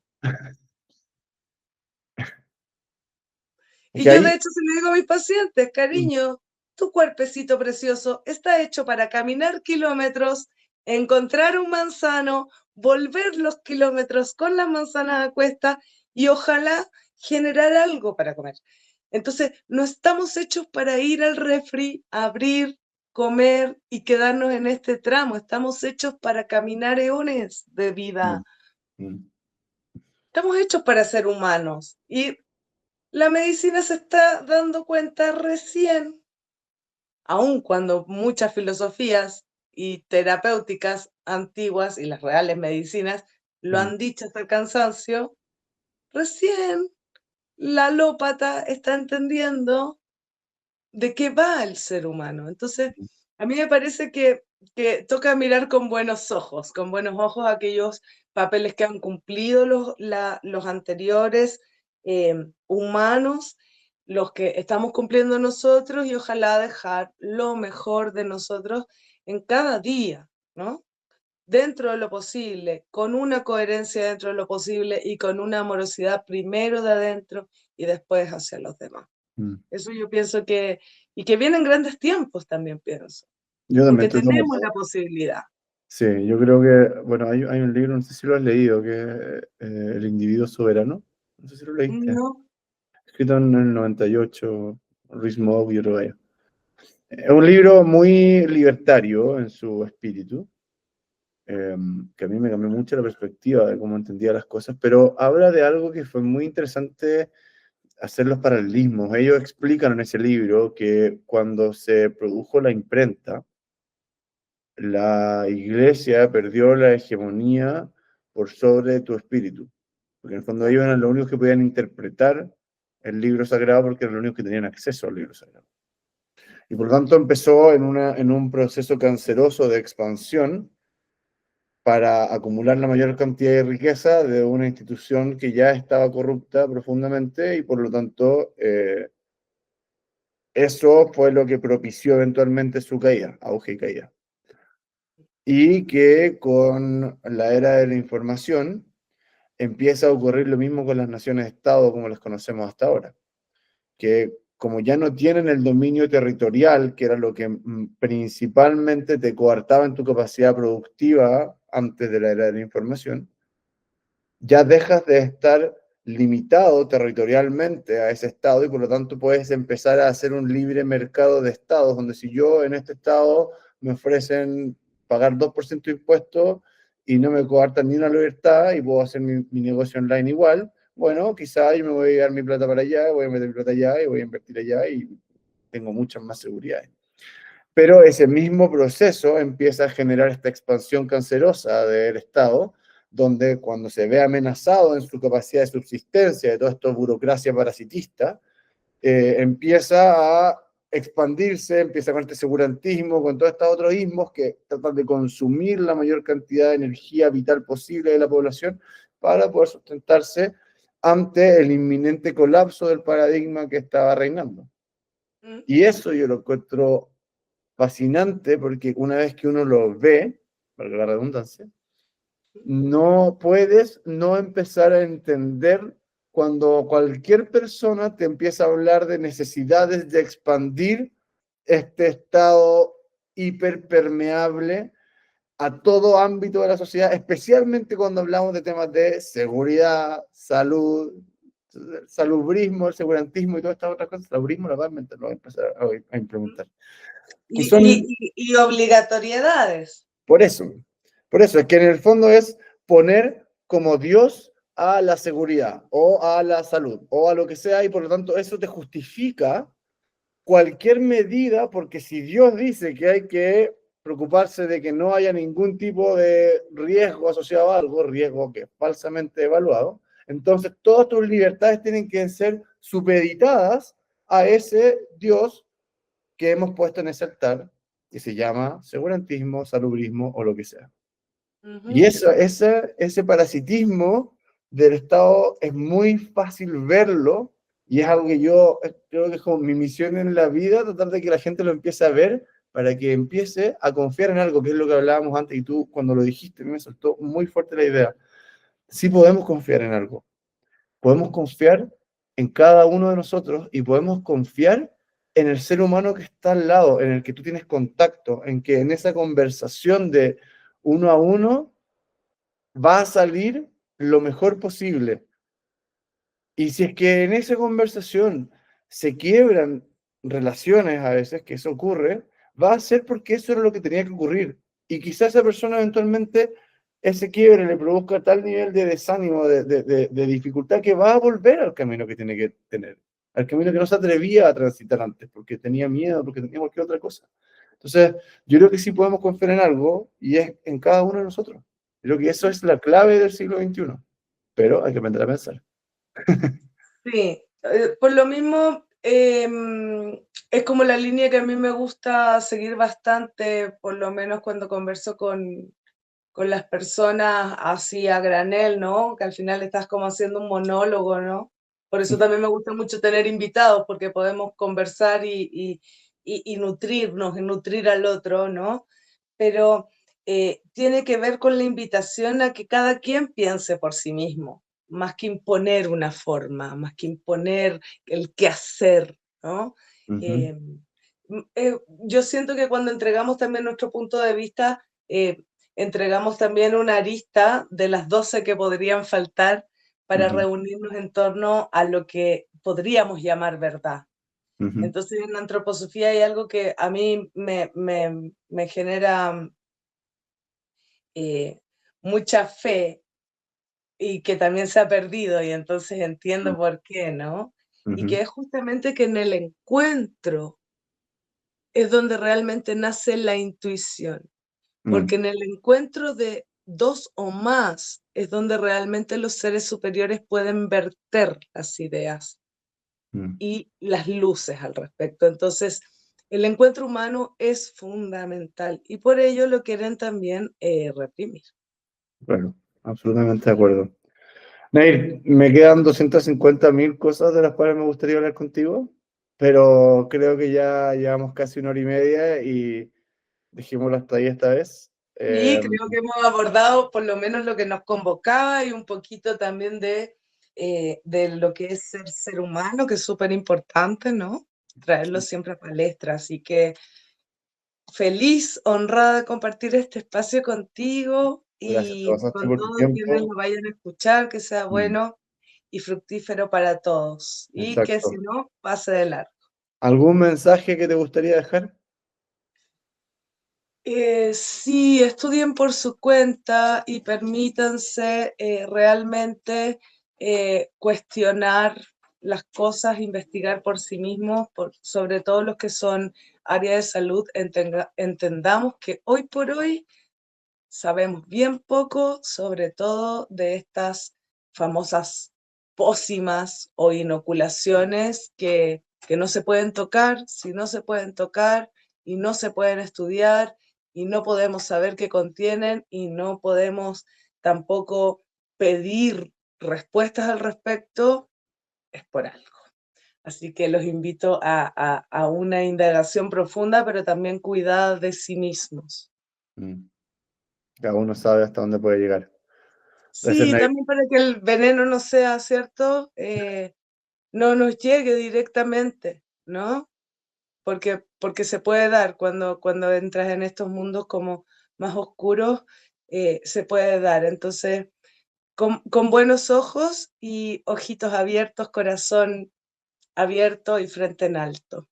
Es Y que yo de ahí, hecho se lo digo a mis pacientes, mm, cariño, tu cuerpecito precioso está hecho para caminar kilómetros, encontrar un manzano, volver los kilómetros con las manzanas a cuesta y ojalá generar algo para comer. Entonces, no estamos hechos para ir al refri, abrir, comer y quedarnos en este tramo. Estamos hechos para caminar eones de mm, vida. mm, Estamos hechos para ser humanos. Y la medicina se está dando cuenta recién, aun cuando muchas filosofías y terapéuticas antiguas y las reales medicinas lo mm, han dicho hasta el cansancio, recién la alópata está entendiendo de qué va el ser humano. Entonces, a mí me parece que toca mirar con buenos ojos aquellos papeles que han cumplido los anteriores humanos, los que estamos cumpliendo nosotros y ojalá dejar lo mejor de nosotros en cada día, ¿no? Dentro de lo posible, con una coherencia dentro de lo posible y con una amorosidad primero de adentro y después hacia los demás. mm. Eso yo pienso y que vienen grandes tiempos también pienso, Yo también porque estoy como tenemos tú. la posibilidad. Sí, yo creo que, bueno, hay un libro, no sé si lo has leído, que es El individuo soberano. No sé si lo leíste. No. Escrito en el 98, Ruiz Mobb y otro gallo. Es un libro muy libertario en su espíritu, que a mí me cambió mucho la perspectiva de cómo entendía las cosas, pero habla de algo que fue muy interesante hacer los paralelismos. Ellos explican en ese libro que cuando se produjo la imprenta, la iglesia perdió la hegemonía por sobre tu espíritu, porque en el fondo ellos eran los únicos que podían interpretar el libro sagrado porque eran los únicos que tenían acceso al libro sagrado. Y por lo tanto empezó en un proceso canceroso de expansión para acumular la mayor cantidad de riqueza de una institución que ya estaba corrupta profundamente y por lo tanto eso fue lo que propició eventualmente su caída, auge y caída. Y que con la era de la información empieza a ocurrir lo mismo con las naciones-estado como las conocemos hasta ahora, que como ya no tienen el dominio territorial, que era lo que principalmente te coartaba en tu capacidad productiva antes de la era de la información, ya dejas de estar limitado territorialmente a ese estado y por lo tanto puedes empezar a hacer un libre mercado de estados, donde si yo en este estado me ofrecen pagar 2% de impuestos y no me coartan ni una libertad y puedo hacer mi negocio online igual, bueno, quizá yo me voy a llevar mi plata para allá, voy a meter mi plata allá y voy a invertir allá y tengo muchas más seguridades. Pero ese mismo proceso empieza a generar esta expansión cancerosa del Estado, donde cuando se ve amenazado en su capacidad de subsistencia de toda esta burocracia parasitista, empieza a expandirse, empieza con este segurantismo, con todos estos otros ismos que tratan de consumir la mayor cantidad de energía vital posible de la población para poder sustentarse ante el inminente colapso del paradigma que estaba reinando. Y eso yo lo encuentro fascinante porque una vez que uno lo ve, para la redundancia, no puedes no empezar a entender cuando cualquier persona te empieza a hablar de necesidades de expandir este estado hiperpermeable a todo ámbito de la sociedad, especialmente cuando hablamos de temas de seguridad, salud, salubrismo, el segurantismo y todas estas otras cosas. Salubrismo la va lo voy a empezar a implementar. Y son Y obligatoriedades. Por eso, es que en el fondo es poner como Dios a la seguridad o a la salud o a lo que sea y por lo tanto eso te justifica cualquier medida porque si Dios dice que hay que preocuparse de que no haya ningún tipo de riesgo asociado a algo, riesgo que es falsamente evaluado, entonces todas tus libertades tienen que ser supeditadas a ese Dios que hemos puesto en ese altar que se llama segurantismo, salubrismo o lo que sea. Y ese parasitismo del Estado es muy fácil verlo y es algo que yo creo que es como mi misión en la vida, tratar de que la gente lo empiece a ver para que empiece a confiar en algo, que es lo que hablábamos antes y tú cuando lo dijiste me soltó muy fuerte la idea. Sí podemos confiar en algo, podemos confiar en cada uno de nosotros y podemos confiar en el ser humano que está al lado, en el que tú tienes contacto, en que en esa conversación de uno a uno va a salir lo mejor posible. Y si es que en esa conversación se quiebran relaciones a veces, que eso ocurre, va a ser porque eso era lo que tenía que ocurrir. Y quizás esa persona eventualmente ese quiebre le produzca tal nivel de desánimo, de dificultad, que va a volver al camino que tiene que tener, al camino que no se atrevía a transitar antes, porque tenía miedo, porque tenía cualquier otra cosa. Entonces, yo creo que sí podemos confiar en algo y es en cada uno de nosotros. Creo que eso es la clave del siglo XXI, pero hay que aprender a pensar. Sí, por lo mismo es como la línea que a mí me gusta seguir bastante, por lo menos cuando converso con las personas así a granel, ¿no? Que al final estás como haciendo un monólogo, ¿no? Por eso también me gusta mucho tener invitados, porque podemos conversar y nutrirnos, y nutrir al otro, ¿no? Pero tiene que ver con la invitación a que cada quien piense por sí mismo, más que imponer una forma, más que imponer el qué hacer, ¿no? Ujú. Eh, yo siento que cuando entregamos también nuestro punto de vista, entregamos también una arista de las 12 que podrían faltar para Ujú, reunirnos en torno a lo que podríamos llamar verdad. ujú, Entonces, en la antroposofía hay algo que a mí me genera eh, mucha fe y que también se ha perdido, y entonces entiendo por qué, ¿no? Y ujú, que es justamente que en el encuentro es donde realmente nace la intuición, porque mm, en el encuentro de dos o más es donde realmente los seres superiores pueden verter las ideas mm. y las luces al respecto. Entonces, el encuentro humano es fundamental y por ello lo quieren también reprimir. Claro, absolutamente de acuerdo. Nair, me quedan 250.000 cosas de las cuales me gustaría hablar contigo, pero creo que ya llevamos casi una hora y media y dejémoslo hasta ahí esta vez. Sí, creo que hemos abordado por lo menos lo que nos convocaba y un poquito también de lo que es ser humano, que es súper importante, ¿no? Traerlo siempre a palestra. Así que feliz, honrada de compartir este espacio contigo Gracias, y te pasaste con por tu todos quienes tiempo. lo vayan a escuchar, que sea Mm, bueno y fructífero para todos. Y que si exacto. no, pase de largo. ¿Algún mensaje que te gustaría dejar? Sí, estudien por su cuenta y permítanse realmente cuestionar las cosas, investigar por sí mismos, sobre todo los que son áreas de salud. Entendamos que hoy por hoy sabemos bien poco, sobre todo de estas famosas pócimas o inoculaciones que no se pueden tocar, si no se pueden tocar y no se pueden estudiar y no podemos saber qué contienen y no podemos tampoco pedir respuestas al respecto, es por algo. Así que los invito a una indagación profunda, pero también cuidada de sí mismos. Mm, cada uno sabe hasta dónde puede llegar. Gracias, Sí, Nair. también para que el veneno no sea, ¿cierto? No nos llegue directamente, ¿no? Porque se puede dar cuando entras en estos mundos como más oscuros, se puede dar. Entonces, con buenos ojos y ojitos abiertos, corazón abierto y frente en alto.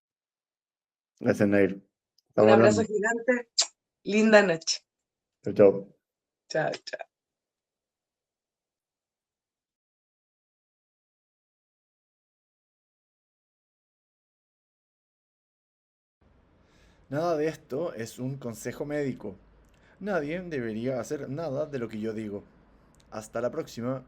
Gracias, Nair. Un Estamos abrazo hablando. gigante, linda noche. Chao, chao. Chao, chao. Nada de esto es un consejo médico. Nadie debería hacer nada de lo que yo digo. Hasta la próxima.